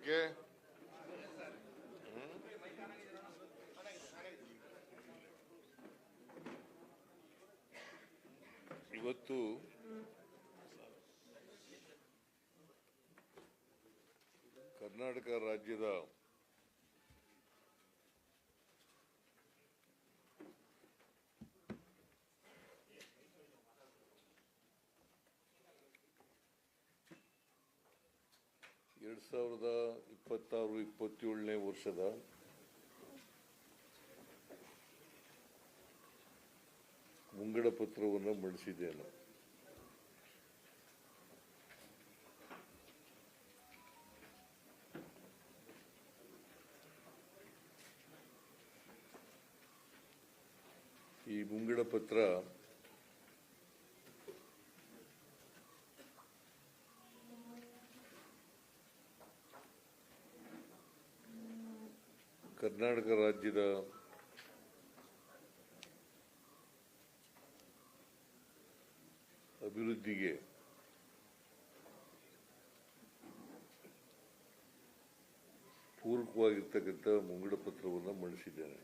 ಯಾಕೆ ಇವತ್ತು ಕರ್ನಾಟಕ ರಾಜ್ಯದ ಎರಡು ಸಾವಿರದ 26-27ನೇ ವರ್ಷದ ಮುಂಗಡ ಪತ್ರವನ್ನು ಮಂಡಿಸಿದ್ದೇನೆ. ಈ ಮುಂಗಡ ಪತ್ರ ಕರ್ನಾಟಕ ರಾಜ್ಯದ ಅಭಿವೃದ್ಧಿಗೆ ಪೂರಕವಾಗಿರ್ತಕ್ಕಂಥ ಮುಂಗಡ ಪತ್ರವನ್ನು ಮಂಡಿಸಿದ್ದೇನೆ.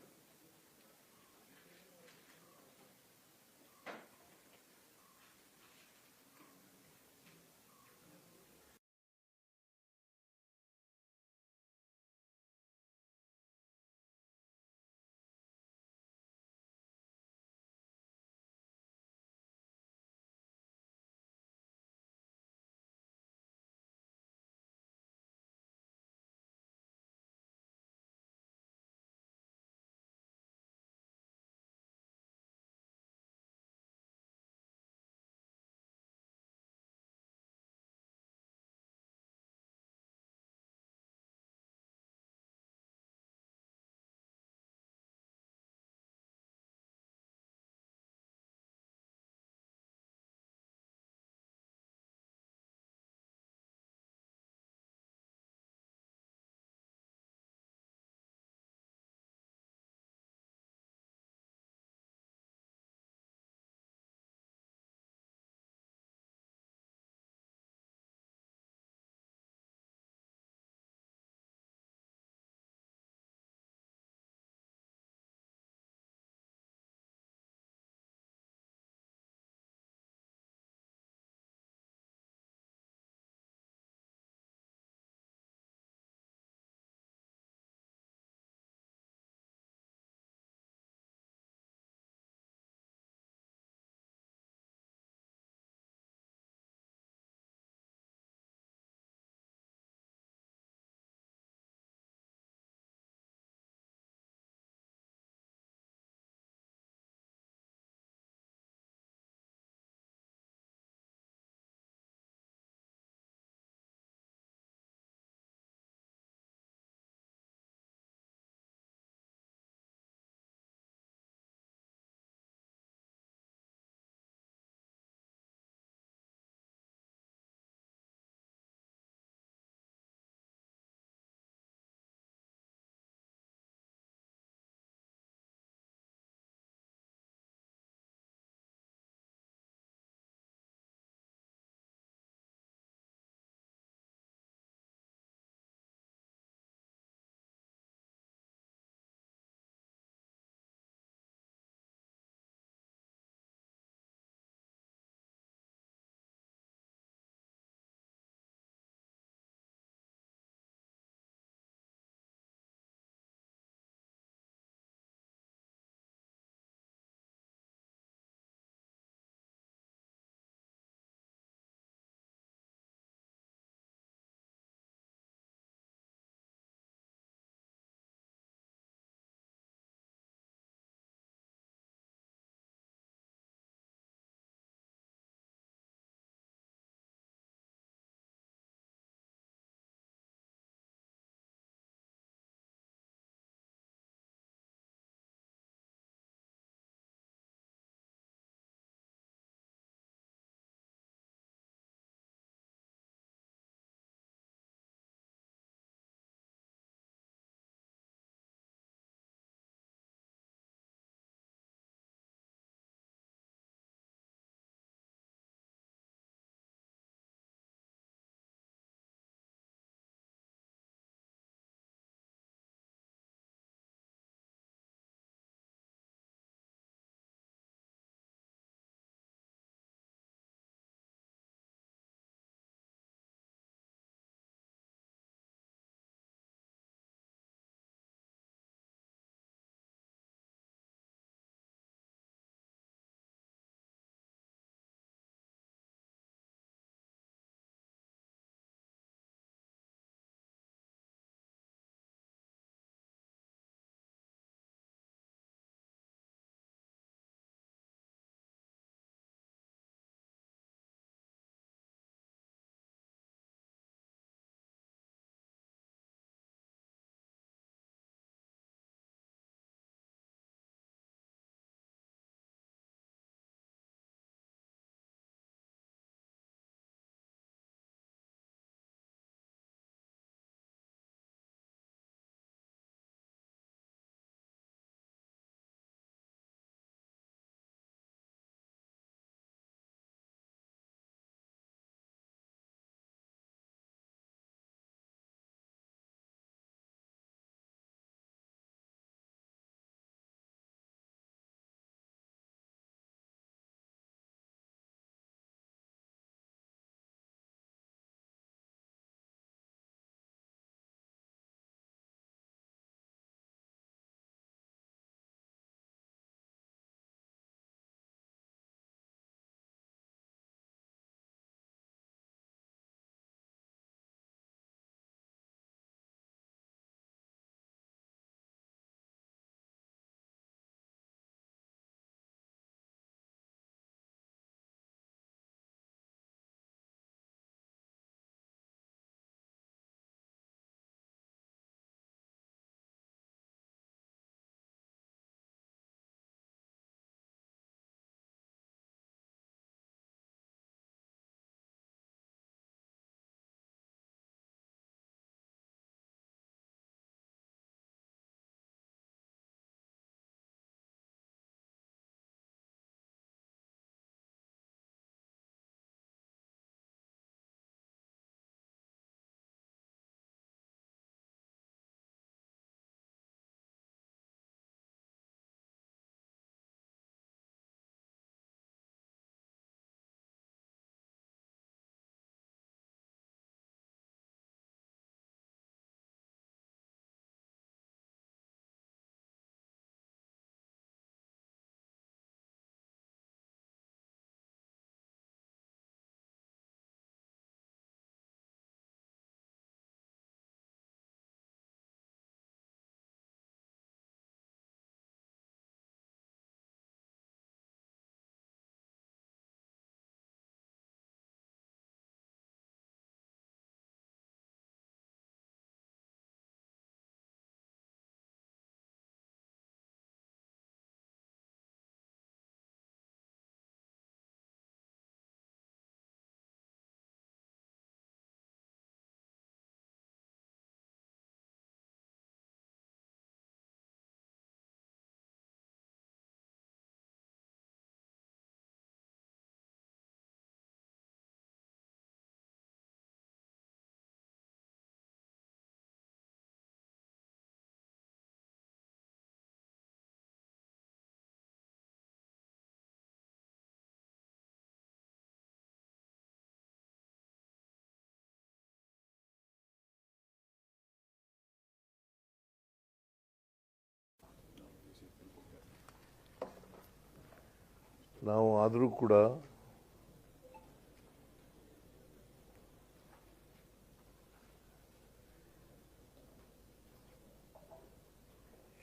ನಾವು ಆದರೂ ಕೂಡ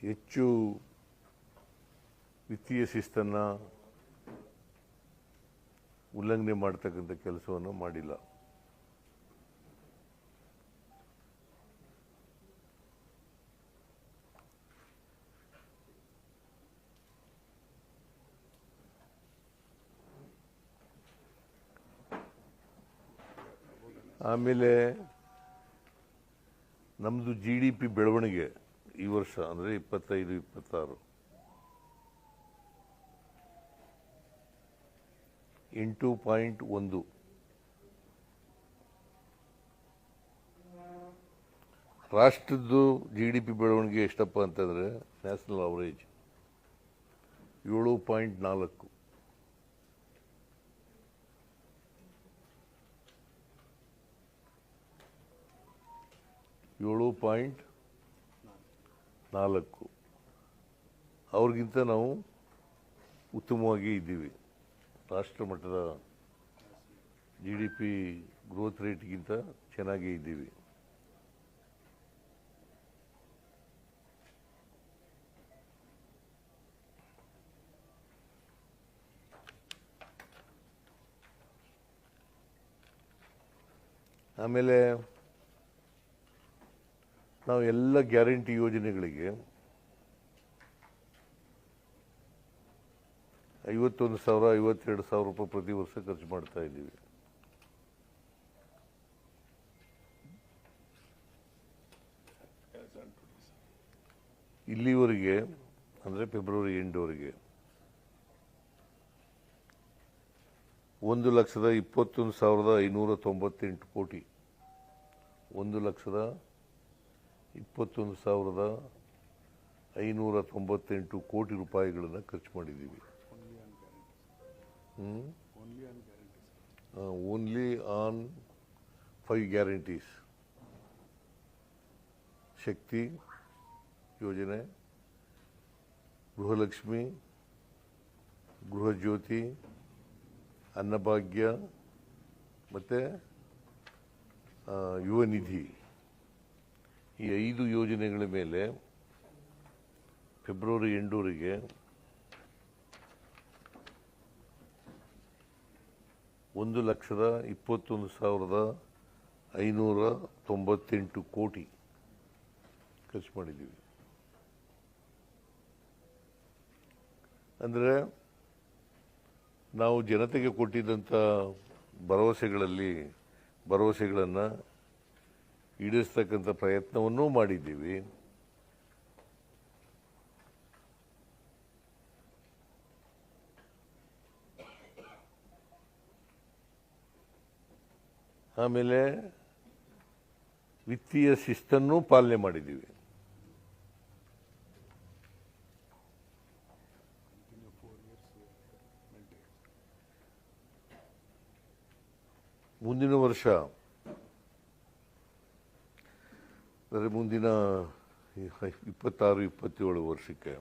ಹೆಚ್ಚು ವಿತ್ತೀಯ ಶಿಸ್ತನ್ನು ಉಲ್ಲಂಘನೆ ಮಾಡ್ತಕ್ಕಂಥ ಕೆಲಸವನ್ನು ಮಾಡಿಲ್ಲ. ಆಮೇಲೆ ನಮ್ಮದು GDP ಬೆಳವಣಿಗೆ ಈ ವರ್ಷ ಅಂದರೆ 25-26 8.1. ರಾಷ್ಟ್ರದ್ದು GDP ಬೆಳವಣಿಗೆ ಎಷ್ಟಪ್ಪ ಅಂತಂದರೆ ನ್ಯಾಷನಲ್ ಅವರೇಜ್ 7.4. ಅವ್ರಿಗಿಂತ ನಾವು ಉತ್ತಮವಾಗಿ ಇದ್ದೀವಿ. ರಾಷ್ಟ್ರ ಮಟ್ಟದ GDP ಗ್ರೋತ್ ರೇಟ್ಗಿಂತ ಚೆನ್ನಾಗೇ ಇದ್ದೀವಿ. ಆಮೇಲೆ ನಾವು ಎಲ್ಲ ಗ್ಯಾರಂಟಿ ಯೋಜನೆಗಳಿಗೆ 51,000 52,000 ರೂಪಾಯಿ ಪ್ರತಿ ವರ್ಷ ಖರ್ಚು ಮಾಡ್ತಾ ಇದ್ದೀವಿ. ಇಲ್ಲಿವರೆಗೆ ಅಂದರೆ ಫೆಬ್ರವರಿ ಎಂಡ್ವರೆಗೆ 1,21,598 ಕೋಟಿ 1,21,598 ಕೋಟಿ ರೂಪಾಯಿಗಳನ್ನು ಖರ್ಚು ಮಾಡಿದ್ದೀವಿ. ಓನ್ಲಿ ಆನ್ 5 ಗ್ಯಾರಂಟೀಸ್: ಶಕ್ತಿ ಯೋಜನೆ, ಗೃಹಲಕ್ಷ್ಮಿ, ಗೃಹಜ್ಯೋತಿ, ಅನ್ನಭಾಗ್ಯ ಮತ್ತು ಯುವ ನಿಧಿ. ಈ 5 ಯೋಜನೆಗಳ ಮೇಲೆ ಫೆಬ್ರವರಿ ಎಂಡ್ವರೆಗೆ 1,21,598 ಕೋಟಿ ಖರ್ಚು ಮಾಡಿದ್ದೀವಿ. ಅಂದರೆ ನಾವು ಜನತೆಗೆ ಕೊಟ್ಟಿದ್ದಂಥ ಭರವಸೆಗಳನ್ನು ಈಡೇರಿಸ್ತಕ್ಕಂಥ ಪ್ರಯತ್ನವನ್ನೂ ಮಾಡಿದ್ದೀವಿ. ಆಮೇಲೆ ವಿತ್ತೀಯ ಶಿಸ್ತನ್ನು ಪಾಲನೆ ಮಾಡಿದ್ದೀವಿ. ಮುಂದಿನ ವರ್ಷ ಅಂದರೆ ಮುಂದಿನ 26-27 ವರ್ಷಕ್ಕೆ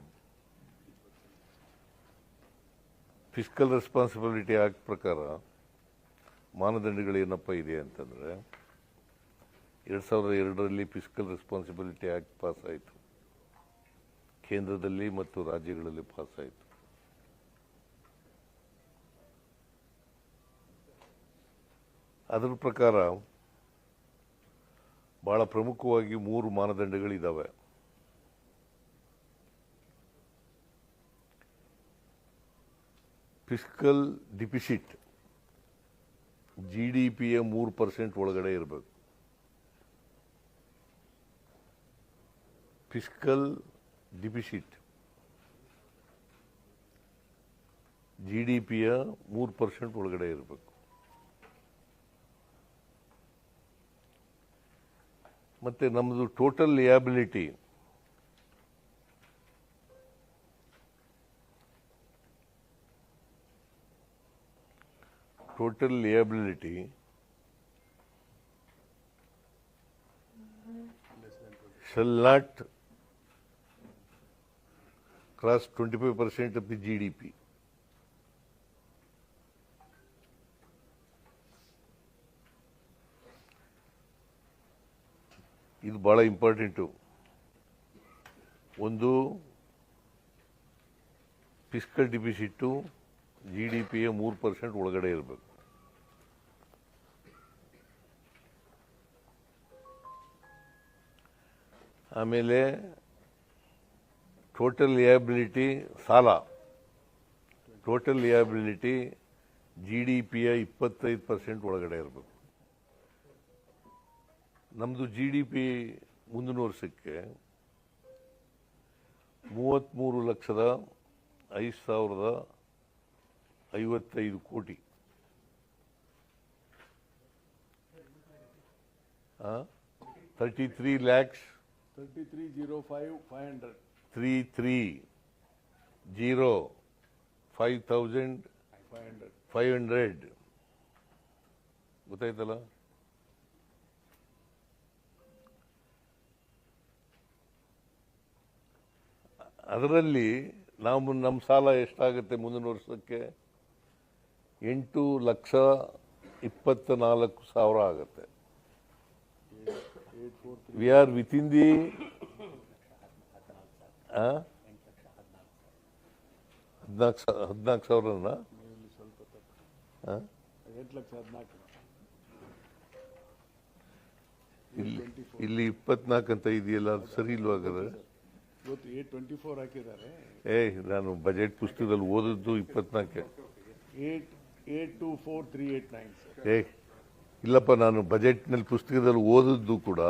ಫಿಸ್ಕಲ್ ರೆಸ್ಪಾನ್ಸಿಬಿಲಿಟಿ ಆಕ್ಟ್ ಪ್ರಕಾರ ಮಾನದಂಡಗಳೇನಪ್ಪ ಇದೆ ಅಂತಂದರೆ 2002ರಲ್ಲಿ ಫಿಸ್ಕಲ್ ರೆಸ್ಪಾನ್ಸಿಬಿಲಿಟಿ ಆಕ್ಟ್ ಪಾಸ್ ಆಯಿತು. ಕೇಂದ್ರದಲ್ಲಿ ಮತ್ತು ರಾಜ್ಯಗಳಲ್ಲಿ ಪಾಸ್ ಆಯಿತು. ಅದರ ಪ್ರಕಾರ ಭಾಳ ಪ್ರಮುಖವಾಗಿ 3 ಮಾನದಂಡಗಳಿದ್ದಾವೆ. ಫಿಸ್ಕಲ್ ಡಿಫಿಸಿಟ್ GDPಯ 3% ಒಳಗಡೆ ಇರಬೇಕು. ಫಿಸ್ಕಲ್ ಡಿಫಿಸಿಟ್ GDPಯ 3% ಒಳಗಡೆ ಇರಬೇಕು. ಮತ್ತು ನಮ್ಮದು total ಲಿಯಾಬಿಲಿಟಿ shall not cross 25% of the GDP. ಇದು ಭಾಳ ಇಂಪಾರ್ಟೆಂಟು. ಒಂದು ಫಿಸ್ಕಲ್ ಡಿಫಿಸಿಟ್ಟು GDPಯ 3% ಒಳಗಡೆ ಇರಬೇಕು. ಆಮೇಲೆ ಟೋಟಲ್ ಲಿಯಬಿಲಿಟಿ ಸಾಲ, ಟೋಟಲ್ ಲಿಯಬಿಲಿಟಿ GDPಯ 25% ಒಳಗಡೆ ಇರಬೇಕು. ನಮ್ಮದು GDP ಮುಂದಿನ ವರ್ಷಕ್ಕೆ 33,05,055 ಕೋಟಿ. 33 lakhs 33,05,500 33,05,500 ಗೊತ್ತಾಯ್ತಲ್ಲ. ಅದರಲ್ಲಿ ನಾವು ನಮ್ಮ ಸಾಲ ಎಷ್ಟಾಗುತ್ತೆ ಮುಂದಿನ ವರ್ಷಕ್ಕೆ? 8,24,000 ಆಗುತ್ತೆ. ವಿ ಆರ್ ವಿತಿನ್ ದಿ 14,000 ಇಲ್ಲಿ 24 ಅಂತ ಇದೆಯಲ್ಲ, ಅದು ಸರಿ ಇಲ್ವಾ? ಹಾಗಾದ್ರೆ 824 ಹಾಕಿದ್ದಾರೆ. ನಾನು ಬಜೆಟ್ ಪುಸ್ತಕದಲ್ಲಿ ಓದಿದ್ದು 24. 824,389 ಸರ್. ಇಲ್ಲಪ್ಪ, ನಾನು ಬಜೆಟ್ನಲ್ಲಿ ಪುಸ್ತಕದಲ್ಲಿ ಓದಿದ್ದು ಕೂಡ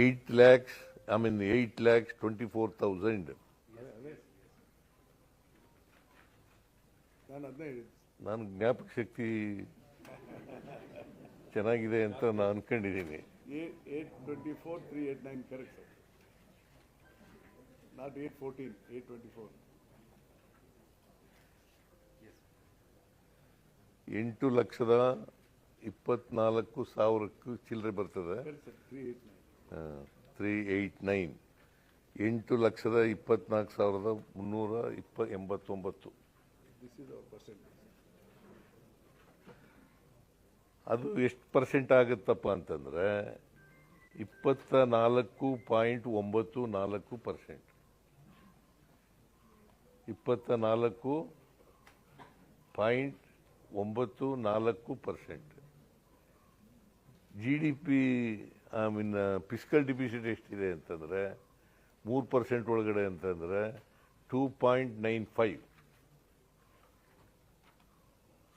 8,24,000. ನಾನು ಜ್ಞಾಪಕ ಶಕ್ತಿ ಚೆನ್ನಾಗಿದೆ ಅಂತ ನಾನು ಅನ್ಕೊಂಡಿದ್ದೀನಿ. 824,389 ಕರೆಕ್ಟ್ ಸರ್. ನಾಟ್ 814, 824. 8,24,000 ಚಿಲ್ಲರೆ ಬರ್ತದೆ. 389. 8,24,389. ಅದು ಎಷ್ಟು ಪರ್ಸೆಂಟ್ ಆಗುತ್ತಪ್ಪ ಅಂತಂದ್ರೆ 24.94%. 24.94%. GDP ಫಿಸ್ಕಲ್ ಡಿಫಿಸಿಟ್ ಎಷ್ಟಿದೆ ಅಂತಂದ್ರೆ 3% ಒಳಗಡೆ ಅಂತಂದ್ರೆ 2.95.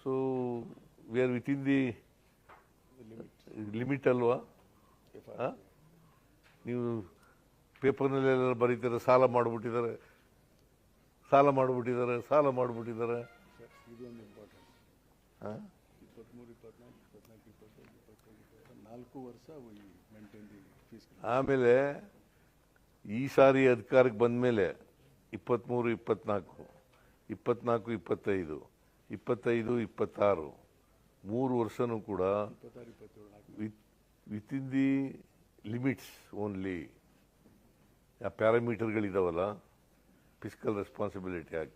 So we are within the limit ಅಲ್ವಾ? ನೀವು ಪೇಪರ್ನಲ್ಲೆಲ್ಲ ಬರೀತಾರೆ, ಸಾಲ ಮಾಡಿಬಿಟ್ಟಿದ್ದಾರೆ. ಇದೊಂದು ಇಂಪಾರ್ಟೆಂಟ್. 23, 24, 25, 4 ವರ್ಷ ಆಮೇಲೆ ಈ ಸಾರಿ ಅಧಿಕಾರಕ್ಕೆ ಬಂದ ಮೇಲೆ 23, 24, 24, 25, 25, 26 3 ವರ್ಷನೂ ಕೂಡ with in the limits only. ಆ ಪ್ಯಾರಾಮೀಟರ್ಗಳಿದಾವಲ್ಲ ಫಿಸ್ಕಲ್ ರೆಸ್ಪಾನ್ಸಿಬಿಲಿಟಿ ಆಗಿ.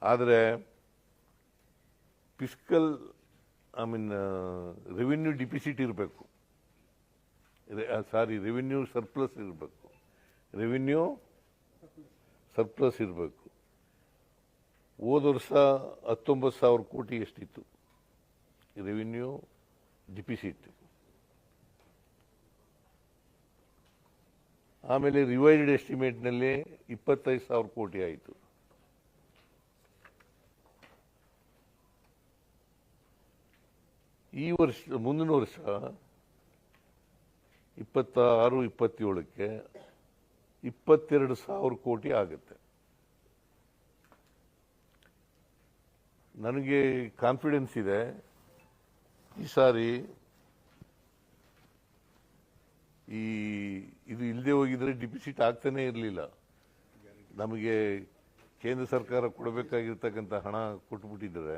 ಆದರೆ ಫಿಸ್ಕಲ್ ರೆವಿನ್ಯೂ ಡಿಫಿಸಿಟ್ ಇರಬೇಕು, ರೆವಿನ್ಯೂ ಸರ್ಪ್ಲಸ್ ಇರಬೇಕು. ಹೋದ ವರ್ಷ 19,000 ಕೋಟಿ ಎಷ್ಟಿತ್ತು ರೆವಿನ್ಯೂ ಡಿಫಿಸಿಟ್. ಆಮೇಲೆ ರಿವೈಸ್ಡ್ ಎಸ್ಟಿಮೇಟ್ನಲ್ಲಿ 25,000 ಕೋಟಿ ಆಯಿತು. ಈ ವರ್ಷ ಮುಂದಿನ ವರ್ಷ 26, 27ಕ್ಕೆ 22,000 ಕೋಟಿ ಆಗುತ್ತೆ. ನನಗೆ ಕಾನ್ಫಿಡೆನ್ಸ್ ಇದೆ ಈ ಸಾರಿ ಇದು ಇಲ್ಲದೆ ಹೋಗಿದ್ರೆ ಡಿಫಿಸಿಟ್ ಆಗ್ತಾನೆ ಇರಲಿಲ್ಲ. ನಮಗೆ ಕೇಂದ್ರ ಸರ್ಕಾರ ಕೊಡಬೇಕಾಗಿರ್ತಕ್ಕಂಥ ಹಣ ಕೊಟ್ಬಿಟ್ಟಿದ್ರೆ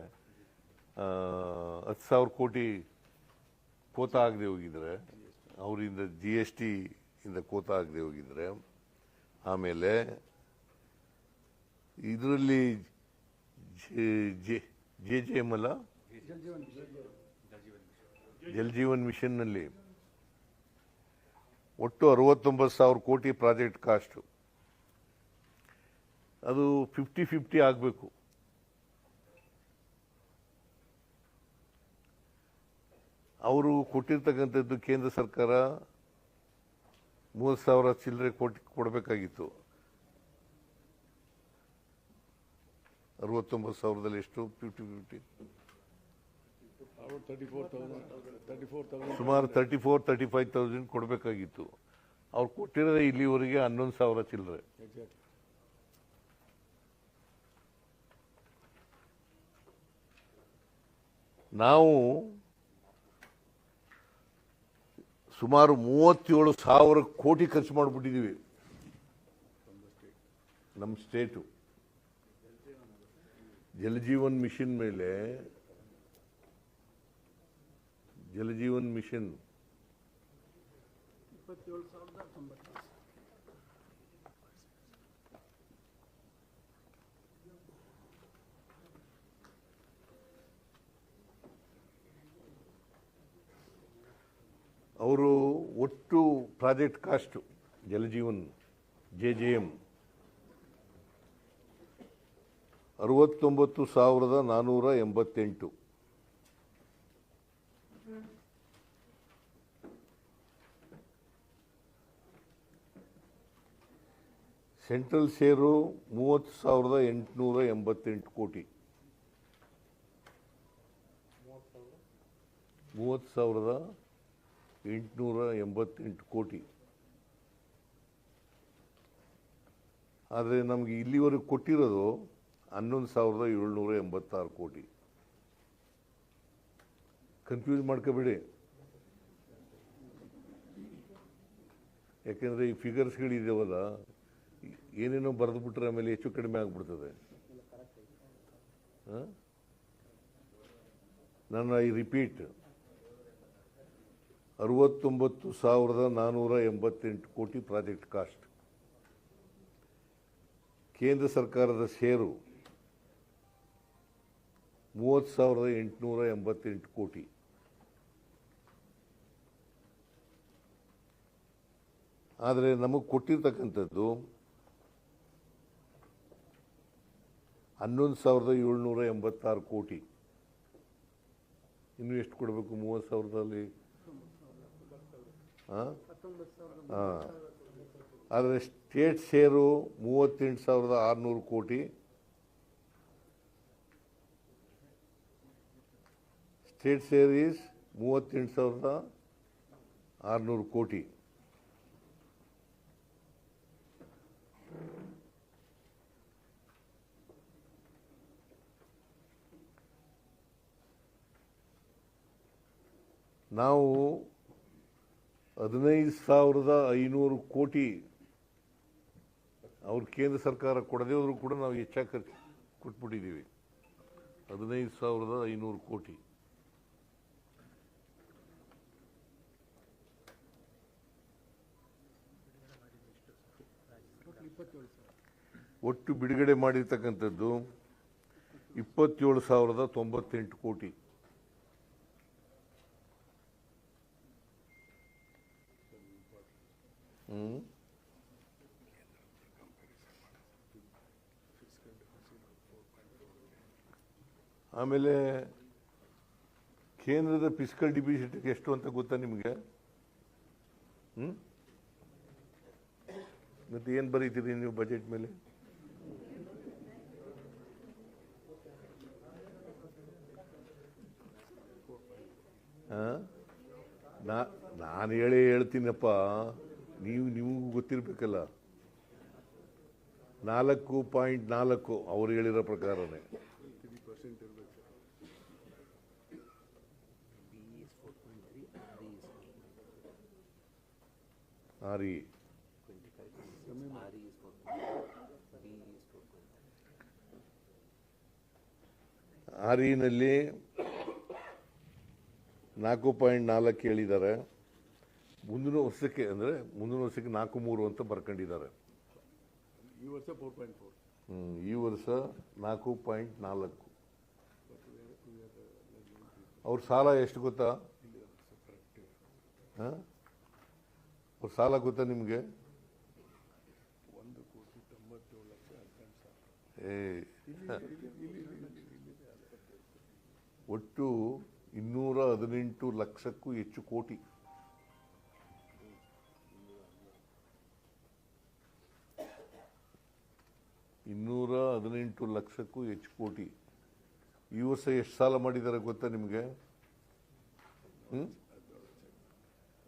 10,000 ಕೋಟಿ ಕೋತಾ ಆಗದೆ ಹೋಗಿದ್ರೆ, ಅವರಿಂದ GST ಇಂದ ಕೋತಾ ಆಗದೆ ಹೋಗಿದ್ರೆ, ಆಮೇಲೆ ಇದರಲ್ಲಿ JJM ಅಲ್ಲ, ಜಲ್ ಜೀವನ್ ಮಿಷನ್ನಲ್ಲಿ ಒಟ್ಟು 69,000 ಕೋಟಿ ಪ್ರಾಜೆಕ್ಟ್ ಕಾಸ್ಟ್. ಅದು 50-50 ಆಗಬೇಕು. ಅವರು ಕೊಟ್ಟಿರ್ತಕ್ಕಂಥದ್ದು ಕೇಂದ್ರ ಸರ್ಕಾರ 30,000 ಚಿಲ್ಲರೆ ಕೋಟಿ ಕೊಡಬೇಕಾಗಿತ್ತು. 69,000ದಲ್ಲಿ ಎಷ್ಟು? 50-50 ಸುಮಾರು 34,000-35,000 ಕೊಡಬೇಕಾಗಿತ್ತು. ಅವ್ರು ಕೊಟ್ಟಿರೋದೇ ಇಲ್ಲಿವರೆಗೆ 11,000 ಚಿಲ್ಲರೆ. ನಾವು ಸುಮಾರು 37,000 ಕೋಟಿ ಖರ್ಚು ಮಾಡಿಬಿಟ್ಟಿದ್ದೀವಿ ನಮ್ಮ ಸ್ಟೇಟು. ಜಲಜೀವನ್ ಮಿಷನ್ ಮೇಲೆ, ಜಲಜೀವನ್ ಮಿಷನ್ 27,090. ಅವರು ಒಟ್ಟು project cost Jal Jeevan JJM 69,488. Central share 30,888 ಕೋಟಿ. 30,888 ಕೋಟಿ. ಆದರೆ ನಮಗೆ ಇಲ್ಲಿವರೆಗೆ ಕೊಟ್ಟಿರೋದು 11,786 ಕೋಟಿ. ಕನ್ಫ್ಯೂಸ್ ಮಾಡ್ಕೋಬೇಡಿ, ಯಾಕೆಂದರೆ ಈ ಫಿಗರ್ಸ್ಗಳಿದ್ದಾವಲ್ಲ, ಏನೇನೋ ಬರೆದು ಬಿಟ್ರೆ ಆಮೇಲೆ ಹೆಚ್ಚು ಕಡಿಮೆ ಆಗಿಬಿಡ್ತದೆ. ನಾನು ಐ ರಿಪೀಟ್, 69,488 ಕೋಟಿ ಪ್ರಾಜೆಕ್ಟ್ ಕಾಸ್ಟ್. ಕೇಂದ್ರ ಸರ್ಕಾರದ ಷೇರು 30,888 ಕೋಟಿ. ಆದರೆ ನಮಗೆ ಕೊಟ್ಟಿರ್ತಕ್ಕಂಥದ್ದು 11,786 ಕೋಟಿ. ಇನ್ನು ಎಷ್ಟು ಕೊಡಬೇಕು? 30,000ದಲ್ಲಿ ಆದರೆ ಸ್ಟೇಟ್ ಶೇರು 38,600 ಕೋಟಿ. ಸ್ಟೇಟ್ ಶೇರ್ ಈಸ್ 38,600 ಕೋಟಿ. ನಾವು 15,500 ಕೋಟಿ ಅವ್ರು ಕೇಂದ್ರ ಸರ್ಕಾರ ಕೊಡದೇ ಹೋದ್ರು ಕೂಡ ನಾವು ಹೆಚ್ಚಾಗಿ ಖರ್ಚು ಕೊಟ್ಬಿಟ್ಟಿದ್ದೀವಿ. 15,500 ಕೋಟಿ. ಒಟ್ಟು ಬಿಡುಗಡೆ ಮಾಡಿರ್ತಕ್ಕಂಥದ್ದು 27,098 ಕೋಟಿ. ಆಮೇಲೆ ಕೇಂದ್ರದ ಫಿಸ್ಕಲ್ ಡಿಫಿಸಿಟ್ ಎಷ್ಟು ಅಂತ ಗೊತ್ತಾ ನಿಮಗೆ? ಮತ್ತೆ ಏನು ಬರೀತೀರಿ ನೀವು ಬಜೆಟ್ ಮೇಲೆ? ನಾನು ಹೇಳ್ತೀನಪ್ಪ, ನಿಮಗೂ ಗೊತ್ತಿರಬೇಕಲ್ಲ. 4.4 ಅವ್ರು ಹೇಳಿರೋ ಪ್ರಕಾರನೇ. ಆರಿನಲ್ಲಿ 4.4 ಹೇಳಿದ್ದಾರೆ. ಮುಂದಿನ ವರ್ಷಕ್ಕೆ 4.3 ಅಂತ ಬರ್ಕೊಂಡಿದ್ದಾರೆ. ಈ ವರ್ಷ 4.4. ಈ ವರ್ಷ 4.4. ಅವ್ರ ಸಾಲ ಎಷ್ಟು ಗೊತ್ತಾ? ಅವ್ರ ಸಾಲ ಗೊತ್ತಾ ನಿಮಗೆ? 1,97,18,000 ಒಟ್ಟು 218 ಲಕ್ಷಕ್ಕೂ ಹೆಚ್ಚು ಕೋಟಿ. $218 ಲಕ್ಷಕ್ಕೂ ಹೆಚ್ಚು ಕೋಟಿ. ಈ ವರ್ಷ ಎಷ್ಟು ಸಾಲ ಮಾಡಿದ್ದಾರೆ ಗೊತ್ತಾ ನಿಮಗೆ?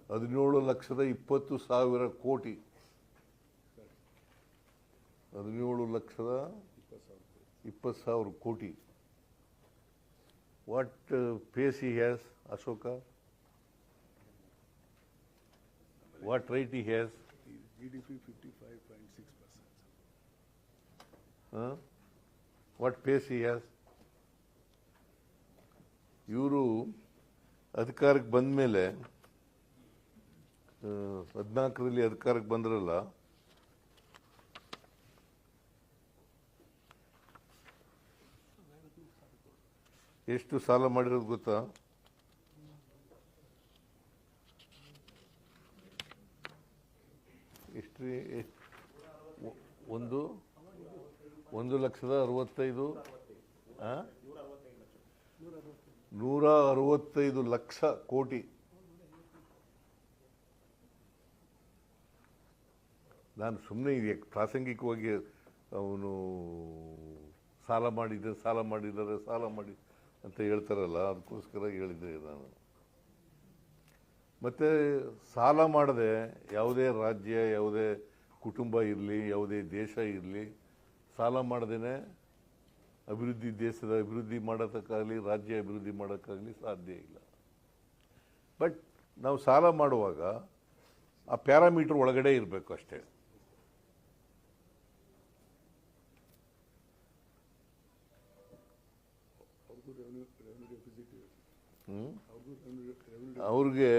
17,20,000 ಕೋಟಿ. 17,20,000 ಕೋಟಿ. What pace he has, Ashoka? What rate he has? GDP 55.6%. What pace he has? ಇವರು ಅಧಿಕಾರಕ್ಕೆ ಬಂದ ಮೇಲೆ 14ರಲ್ಲಿ ಅಧಿಕಾರಕ್ಕೆ ಬಂದ್ರಲ್ಲ, ಎಷ್ಟು ಸಾಲ ಮಾಡಿರೋದು ಗೊತ್ತಾ? ಎಷ್ಟು? 1,65,000 165 ಲಕ್ಷ ಕೋಟಿ. ನಾನು ಸುಮ್ಮನೆ ಪ್ರಾಸಂಗಿಕವಾಗಿ ಅವನು ಸಾಲ ಮಾಡಿ ಅಂತ ಹೇಳ್ತಾರಲ್ಲ, ಅದಕ್ಕೋಸ್ಕರ ಹೇಳಿದ್ದೆ ನಾನು. ಮತ್ತೆ ಸಾಲ ಮಾಡದೆ ಯಾವುದೇ ರಾಜ್ಯ, ಯಾವುದೇ ಕುಟುಂಬ ಇರಲಿ, ಯಾವುದೇ ದೇಶ ಇರಲಿ, ಸಾಲ ಮಾಡದೇನೆ ದೇಶದ ಅಭಿವೃದ್ಧಿ ಮಾಡೋದಕ್ಕಾಗಲಿ, ರಾಜ್ಯ ಅಭಿವೃದ್ಧಿ ಮಾಡೋಕ್ಕಾಗಲಿ ಸಾಧ್ಯ ಇಲ್ಲ. ಬಟ್ ನಾವು ಸಾಲ ಮಾಡುವಾಗ ಆ ಪ್ಯಾರಾಮೀಟರ್ ಒಳಗಡೆ ಇರಬೇಕು ಅಷ್ಟೇ. ಅವ್ರಿಗೆ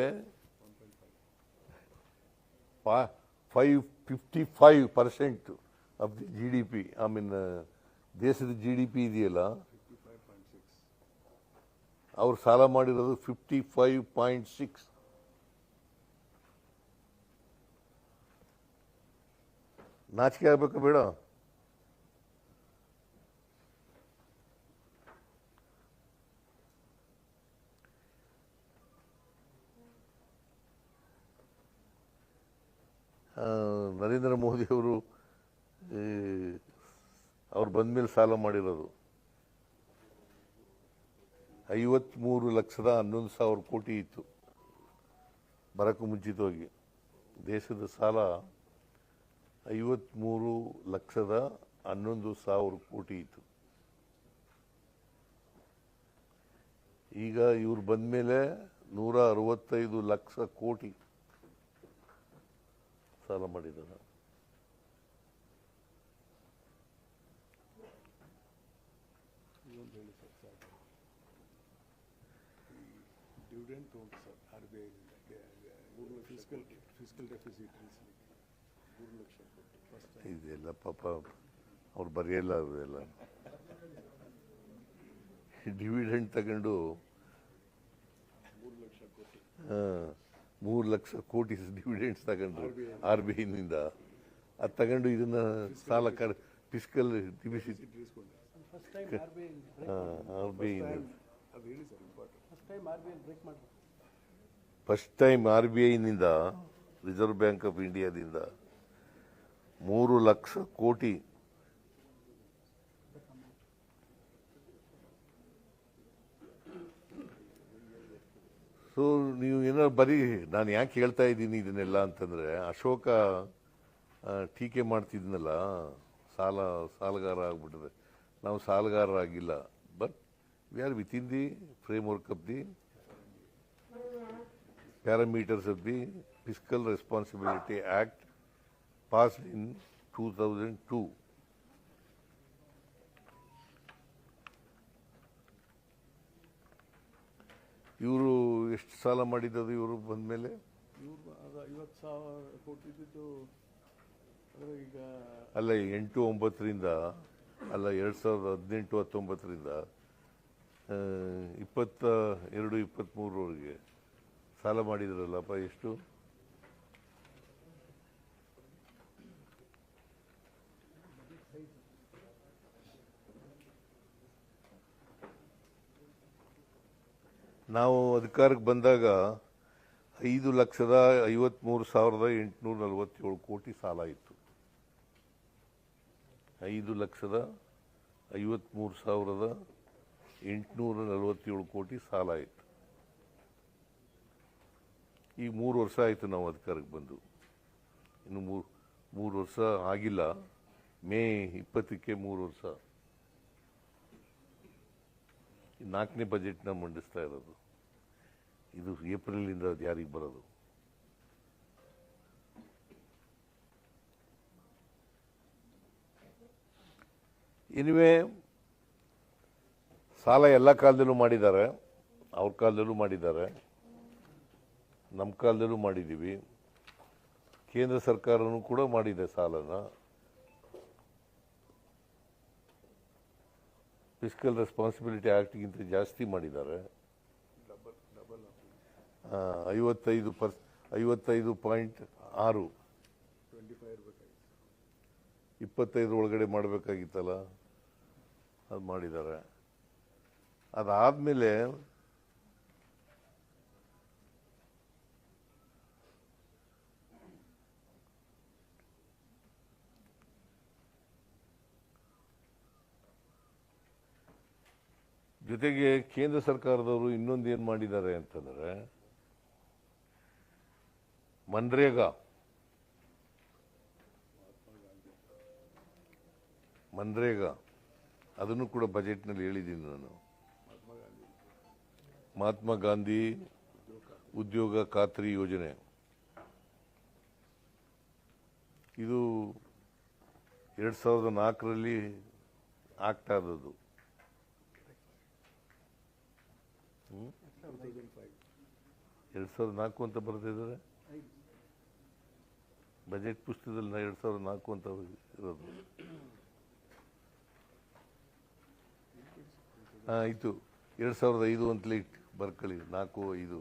55% ಆಫ್ ದಿ GDP, ದೇಶದ GDP ಇದೆಯಲ್ಲ, 55.6. ಅವ್ರು ಸಾಲ ಮಾಡಿರೋದು 55.6. ನಾಚಿಕೆ ಆಗ್ಬೇಕಾ ಬೇಡ? ನರೇಂದ್ರ ಮೋದಿ ಅವರು ಅವ್ರು ಬಂದ ಮೇಲೆ ಸಾಲ ಮಾಡಿರೋದು 53,11,000 ಕೋಟಿ ಇತ್ತು. ಬರಕ್ಕೂ ಮುಂಚಿತವಾಗಿ ದೇಶದ ಸಾಲ 53,11,000 ಕೋಟಿ ಇತ್ತು. ಈಗ ಇವ್ರು ಬಂದ ಮೇಲೆ 165 ಲಕ್ಷ ಕೋಟಿ ಸಾಲ ಮಾಡಿದ್ದಾರೆ. ಡಿವಿಡೆಂಡ್ ತಗೊಂಡು sir RBI fiscal deficit 3 lakh ಕೊಟ್ಟು ಫಸ್ಟ್ ಟೈಮ್. ಇದೆಲ್ಲ ಪಾಪ ಅವ್ರು ಬರೆಯಲ್ಲ. ಅವೆಲ್ಲ ಡಿವಿಡೆಂಡ್ ತಗೊಂಡು 3 ಲಕ್ಷ ಕೊಟ್ಟು 3 ಲಕ್ಷ ಕೋಟಿ ಡಿವಿಡೆಂಡ್ಸ್ ತಗೊಂಡ್ರು RBI-ನಿಂದ. ಅದು ತಗೊಂಡು ಇದನ್ನ ಸಾಲ ಫಿಸ್ಕಲ್ ಡೆಫಿಸಿಟ್ ಫಸ್ಟ್ ಟೈಮ್ RBI-ನಿಂದ, ರಿಸರ್ವ್ ಬ್ಯಾಂಕ್ ಆಫ್ ಇಂಡಿಯಾದಿಂದ 3 ಲಕ್ಷ ಕೋಟಿ. ಸೊ ನೀವು ಏನಾದ್ರು ಬರೀ, ನಾನು ಯಾಕೆ ಹೇಳ್ತಾ ಇದ್ದೀನಿ ಇದನ್ನೆಲ್ಲ ಅಂತಂದ್ರೆ, ಅಶೋಕ ಟೀಕೆ ಮಾಡ್ತಿದ್ನಲ್ಲ, ಸಾಲಗಾರ ಆಗ್ಬಿಟ್ಟಿದೆ. ನಾವು ಸಾಲಗಾರರಾಗಿಲ್ಲ. But we are within the framework of the parameters of the Fiscal Responsibility Act passed in 2002. ಇವರು ಎಷ್ಟು ಸಾಲ ಮಾಡಿದ್ದು ಇವರು ಬಂದ ಮೇಲೆ? ಇವ್ರು ಅದು 50,000 ಕೊಟ್ಟಿದ್ದು. ಅಂದರೆ ಈಗ ಅಲ್ಲ 8-9ರಿಂದ ಅಲ್ಲ 2018-19ರಿಂದ 22-23ವರೆಗೆ ಸಾಲ ಮಾಡಿದ್ರಲ್ಲಪ್ಪ. ಎಷ್ಟು? ನಾವು ಅಧಿಕಾರಕ್ಕೆ ಬಂದಾಗ 5,53,847 ಕೋಟಿ ಸಾಲ ಇತ್ತು. 5,53,847 ಕೋಟಿ ಸಾಲ ಇತ್ತು. ಈಗ 3 ವರ್ಷ ಆಯಿತು ನಾವು ಅಧಿಕಾರಕ್ಕೆ ಬಂದು. ಇನ್ನು ಮೂರು ವರ್ಷ ಆಗಿಲ್ಲ. ಮೇ 20ಕ್ಕೆ 3 ವರ್ಷ. 4ನೇ ಬಜೆಟ್ನ ಮಂಡಿಸ್ತಾ ಇರೋದು. ಇದು ಏಪ್ರಿಲಿಂದ ಜಾರಿಗೆ ಬರೋದು. ಇನಿವೆ ಸಾಲ ಎಲ್ಲ ಕಾಲದಲ್ಲೂ ಮಾಡಿದ್ದಾರೆ. ಅವ್ರ ಕಾಲದಲ್ಲೂ ಮಾಡಿದ್ದಾರೆ, ನಮ್ಮ ಕಾಲದಲ್ಲೂ ಮಾಡಿದ್ದೀವಿ. ಕೇಂದ್ರ ಸರ್ಕಾರನೂ ಕೂಡ ಮಾಡಿದೆ ಸಾಲನ. ಫಿಸ್ಕಲ್ ರೆಸ್ಪಾನ್ಸಿಬಿಲಿಟಿ ಆಕ್ಟ್ಗಿಂತ ಜಾಸ್ತಿ ಮಾಡಿದ್ದಾರೆ. 55.6 25 ಒಳಗಡೆ ಮಾಡಬೇಕಾಗಿತ್ತಲ್ಲ, ಅದು ಮಾಡಿದ್ದಾರೆ. ಅದಾದಮೇಲೆ ಜೊತೆಗೆ ಕೇಂದ್ರ ಸರ್ಕಾರದವರು ಇನ್ನೊಂದೇನು ಮಾಡಿದ್ದಾರೆ ಅಂತಂದರೆ, ಮನ್ರೇಗಾ ಅದನ್ನು ಕೂಡ ಬಜೆಟ್ನಲ್ಲಿ ಹೇಳಿದ್ದೀನಿ ನಾನು. ಮಹಾತ್ಮ ಗಾಂಧಿ ಉದ್ಯೋಗ ಖಾತ್ರಿ ಯೋಜನೆ, ಇದು 2004ರಲ್ಲಿ ಆಗ್ತಾ ಇದ್ದದ್ದು. 2004 ಅಂತ ಬರ್ತಿದ್ದಾರೆ ಬಜೆಟ್ ಪುಸ್ತಕದಲ್ಲಿ. 2004 ಅಂತ ಇರೋದು. ಆಯಿತು, 2005 ಅಂತಲೇ ಬರ್ಕೊಳ್ಳಿ. 4-5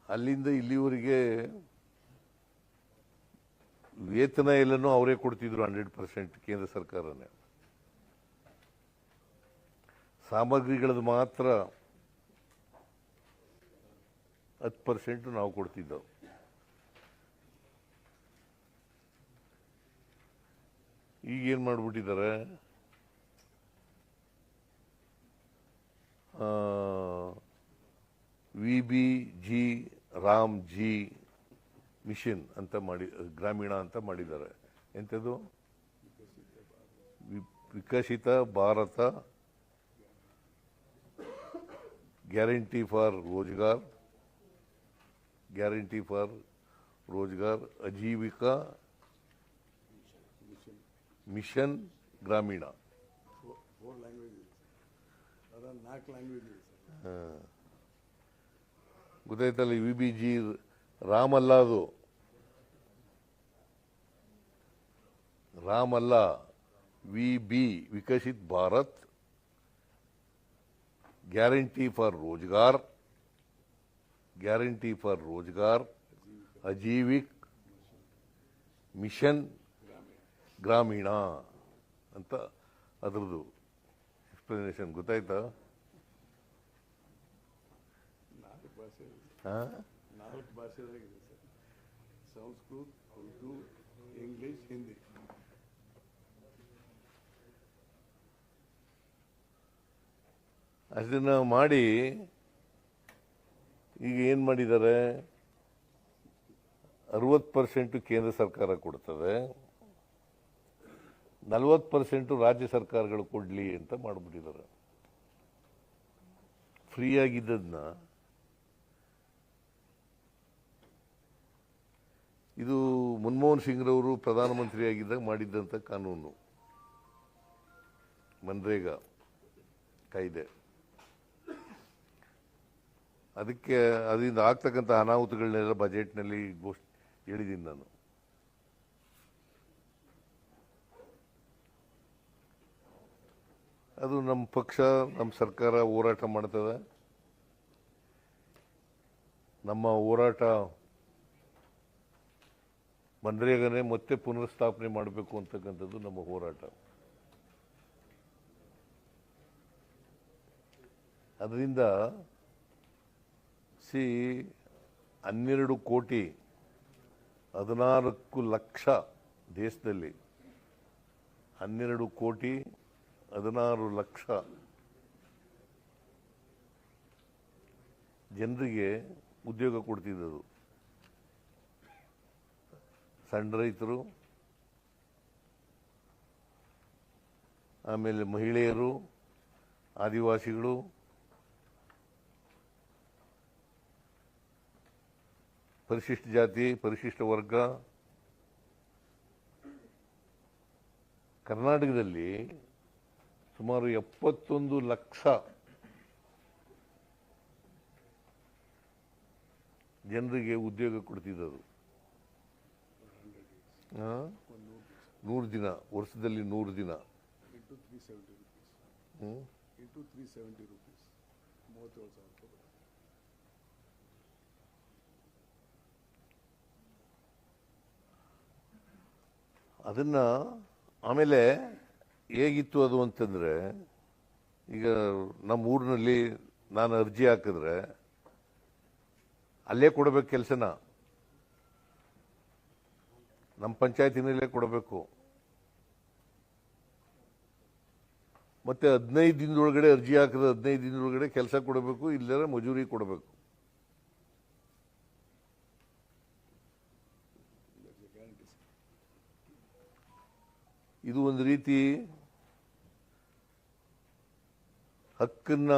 ಅಲ್ಲಿಂದ ಇಲ್ಲಿವರೆಗೆ ವೇತನ ಎಲ್ಲನೂ ಅವರೇ ಕೊಡ್ತಿದ್ರು 100% ಕೇಂದ್ರ ಸರ್ಕಾರನೇ. ಸಾಮಗ್ರಿಗಳದ್ದು ಮಾತ್ರ 10% ನಾವು ಕೊಡ್ತಿದ್ದೆವು. ಈಗೇನು ಮಾಡಿಬಿಟ್ಟಿದ್ದಾರೆ, VBG ರಾಮ್ಜಿ ಮಿಷನ್ ಅಂತ ಮಾಡಿ, ಗ್ರಾಮೀಣ ಅಂತ ಮಾಡಿದ್ದಾರೆ. ಎಂಥದ್ದು? Viksit Bharat guarantee for Rozgar Ajeevika mission Gramin. 4 language, 4 language. ಗೊತ್ತಾಯ್ತಲ್ಲ. VBG ರಾಮ್ ಅಲ್ಲ, ಅದು ರಾಮ್ ಅಲ್ಲ. VB Viksit Bharat guarantee for Rozgar Ajeevik mission Gramin ಅಂತ ಅದರದ್ದು ಎಕ್ಸ್ಪ್ಲನೇಷನ್. ಗೊತ್ತಾಯ್ತಾ? 4 ಭಾಷೆ, 4 ಭಾಷೆದಾಗಿದೆ ಸರ್. ಸಂಸ್ಕೃತ, ಉರ್ದು, ಇಂಗ್ಲಿಷ್, ಹಿಂದಿ. ಅದನ್ನ ಮಾಡಿ ಈಗ ಏನು ಮಾಡಿದ್ದಾರೆ, 60% ಕೇಂದ್ರ ಸರ್ಕಾರ ಕೊಡ್ತದೆ, 40% ರಾಜ್ಯ ಸರ್ಕಾರಗಳು ಕೊಡಲಿ ಅಂತ ಮಾಡಿಬಿಟ್ಟಿದ್ದಾರೆ. ಫ್ರೀ ಆಗಿದ್ದದನ್ನ ಇದು ಮನಮೋಹನ್ ಸಿಂಗ್ರವರು ಪ್ರಧಾನಮಂತ್ರಿಯಾಗಿದ್ದಾಗ ಮಾಡಿದ್ದಂಥ ಕಾನೂನು, ಮನ್ರೇಗಾ ಕಾಯ್ದೆ. ಅದಕ್ಕೆ ಅದರಿಂದ ಆಗ್ತಕ್ಕಂಥ ಅನಾಹುತಗಳನ್ನೆಲ್ಲ ಬಜೆಟ್ನಲ್ಲಿ ಹೇಳಿದ್ದೀನಿ ನಾನು. ಅದು ನಮ್ಮ ಪಕ್ಷ, ನಮ್ಮ ಸರ್ಕಾರ ಹೋರಾಟ ಮಾಡ್ತದೆ. ನಮ್ಮ ಹೋರಾಟ ಮನ್ರೇಗಾನೇ ಮತ್ತೆ ಪುನರ್ಸ್ಥಾಪನೆ ಮಾಡಬೇಕು ಅಂತಕ್ಕಂಥದ್ದು ನಮ್ಮ ಹೋರಾಟ. ಅದರಿಂದ 12 ಕೋಟಿ 14 ಲಕ್ಷ ದೇಶದಲ್ಲಿ 12 ಕೋಟಿ 16 ಲಕ್ಷ ಜನರಿಗೆ ಉದ್ಯೋಗ ಕೊಡ್ತಿದ್ದದು. ಸಣ್ಣ ರೈತರು, ಆಮೇಲೆ ಮಹಿಳೆಯರು, ಆದಿವಾಸಿಗಳು, ಪರಿಶಿಷ್ಟ ಜಾತಿ, ಪರಿಶಿಷ್ಟ ವರ್ಗ. ಕರ್ನಾಟಕದಲ್ಲಿ ಸುಮಾರು 71 ಲಕ್ಷ ಜನರಿಗೆ ಉದ್ಯೋಗ ಕೊಡ್ತಿದ್ದದು. 100 ದಿನ, ವರ್ಷದಲ್ಲಿ 100 ದಿನ. Into 370 rupees. 37,000 ರೂಪಾಯಿ. ಅದನ್ನ ಆಮೇಲೆ ಹೇಗಿತ್ತು ಅದು ಅಂತಂದ್ರೆ, ಈಗ ನಮ್ಮ ಊರಿನಲ್ಲಿ ನಾನು ಅರ್ಜಿ ಹಾಕಿದ್ರೆ ಅಲ್ಲೇ ಕೊಡಬೇಕು ಕೆಲಸನ, ನಮ್ಮ ಪಂಚಾಯತಿನಲ್ಲೇ ಕೊಡಬೇಕು. ಮತ್ತೆ 15 ದಿನದೊಳಗಡೆ ಅರ್ಜಿ ಹಾಕಿದ್ರೆ 15 ದಿನದೊಳಗಡೆ ಕೆಲಸ ಕೊಡಬೇಕು, ಇಲ್ಲದ್ರೆ ಮಜೂರಿ ಕೊಡಬೇಕು. ಇದು ಒಂದು ರೀತಿ ಹಕ್ಕನ್ನ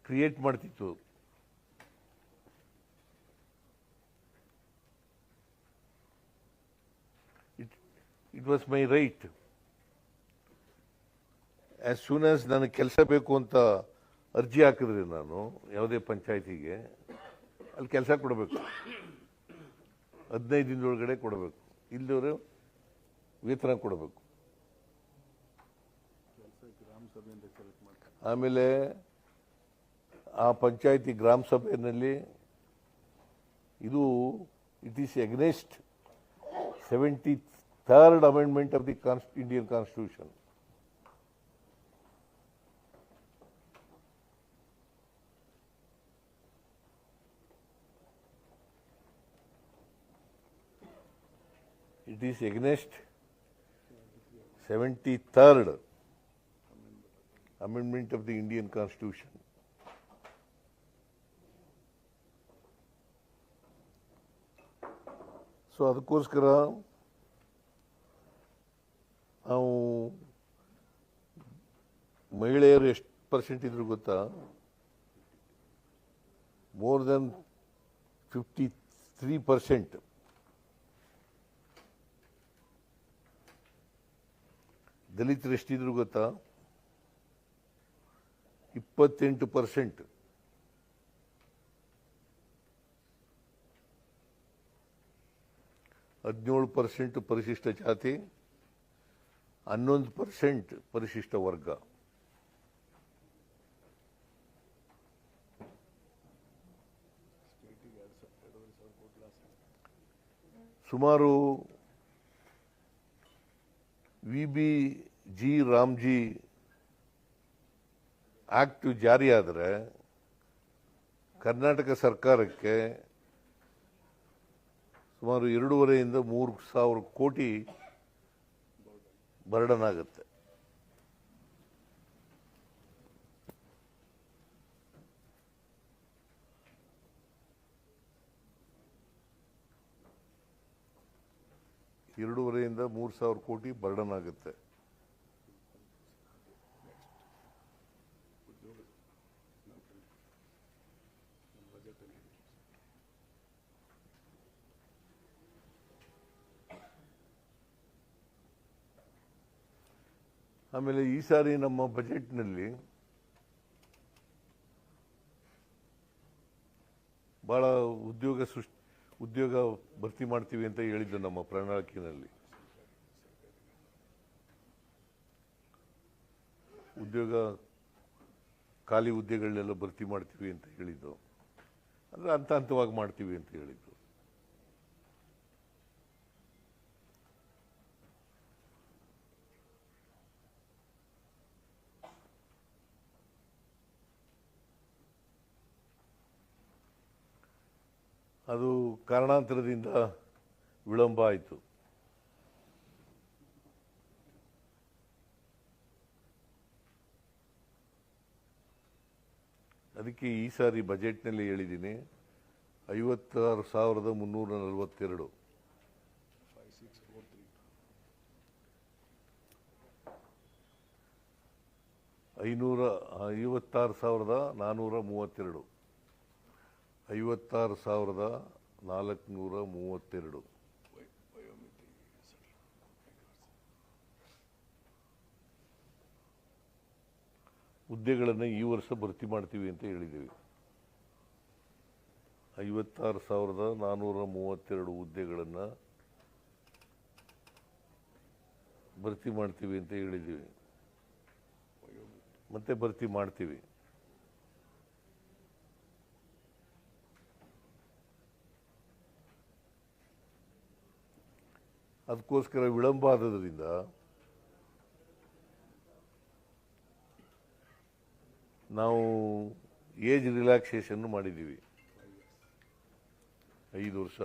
ಕ್ರಿಯೇಟ್ ಮಾಡ್ತಿತ್ತು. It was my right. As soon as ನನಗೆ ಕೆಲಸ ಬೇಕು ಅಂತ ಅರ್ಜಿ ಹಾಕಿದ್ರೆ ನಾನು ಯಾವುದೇ ಪಂಚಾಯತಿಗೆ, ಅಲ್ಲಿ ಕೆಲಸ ಕೊಡಬೇಕು, 15 ದಿನದೊಳಗಡೆ ಕೊಡಬೇಕು, ಇಲ್ಲದವರು ವೇತನ ಕೊಡಬೇಕು. ಗ್ರಾಮ ಸಭೆಯಿಂದ ಸೆಲೆಕ್ಟ್ ಮಾಡ್ತಾರೆ. ಆಮೇಲೆ ಆ ಪಂಚಾಯತಿ ಗ್ರಾಮ ಸಭೆಯಲ್ಲಿ ಇದು it is against 73rd amendment of the Indian Constitution. It is against 73rd amendment of the Indian Constitution. So ಅದಕ್ಕೋಸ್ಕರ ನಾವು ಮಹಿಳೆಯರು ಎಷ್ಟು ಪರ್ಸೆಂಟ್ ಇದ್ರು ಗೊತ್ತಾ? More than 53%. ದಲಿತರು ಎಷ್ಟಿದ್ರು ಗೊತ್ತಾ? 28%. %17 ಪರಿಶಿಷ್ಟ ಜಾತಿ, 11% ಪರಿಶಿಷ್ಟ ವರ್ಗ. ಸುಮಾರು VBG ರಾಮ್ಜಿ ಆಕ್ಟ್ ಜಾರಿಯಾದರೆ ಕರ್ನಾಟಕ ಸರ್ಕಾರಕ್ಕೆ ಸುಮಾರು 2.5 3 ಸಾವಿರ ಕೋಟಿ ಬರ್ಡನ್ ಆಗುತ್ತೆ. $2.5 to 3 ಸಾವಿರ ಕೋಟಿ ಬರ್ಡನ್ ಆಗುತ್ತೆ. ಆಮೇಲೆ ಈ ಸಾರಿ ನಮ್ಮ ಬಜೆಟ್ನಲ್ಲಿ ಬಹಳ ಉದ್ಯೋಗ ಭರ್ತಿ ಮಾಡ್ತೀವಿ ಅಂತ ಹೇಳಿದ್ದು ನಮ್ಮ ಪ್ರಣಾಳಿಕೆಯಲ್ಲಿ. ಖಾಲಿ ಹುದ್ದೆಗಳನ್ನೆಲ್ಲ ಭರ್ತಿ ಮಾಡ್ತೀವಿ ಅಂತ ಹೇಳಿದ್ದು, ಅಂದ್ರೆ ಹಂತ ಹಂತವಾಗಿ ಮಾಡ್ತೀವಿ ಅಂತ ಹೇಳಿದ್ದು. ಅದು ಕಾರಣಾಂತರದಿಂದ ವಿಳಂಬ ಆಯಿತು. ಅದಕ್ಕೆ ಈ ಸಾರಿ ಬಜೆಟ್ನಲ್ಲಿ ಹೇಳಿದ್ದೀನಿ 56,342 56,432 56,432 ಹುದ್ದೆಗಳನ್ನು ಈ ವರ್ಷ ಭರ್ತಿ ಮಾಡ್ತೀವಿ ಅಂತ ಹೇಳಿದ್ದೀವಿ. 56,432 ಹುದ್ದೆಗಳನ್ನು ಭರ್ತಿ ಮಾಡ್ತೀವಿ ಅಂತ ಹೇಳಿದ್ದೀವಿ, ಮತ್ತೆ ಭರ್ತಿ ಮಾಡ್ತೀವಿ. ಅದಕ್ಕೋಸ್ಕರ ವಿಳಂಬ ಆದದ್ರಿಂದ ನಾವು ಏಜ್ ರಿಲ್ಯಾಕ್ಸೇಷನ್ ಮಾಡಿದ್ದೀವಿ 5 ವರ್ಷ.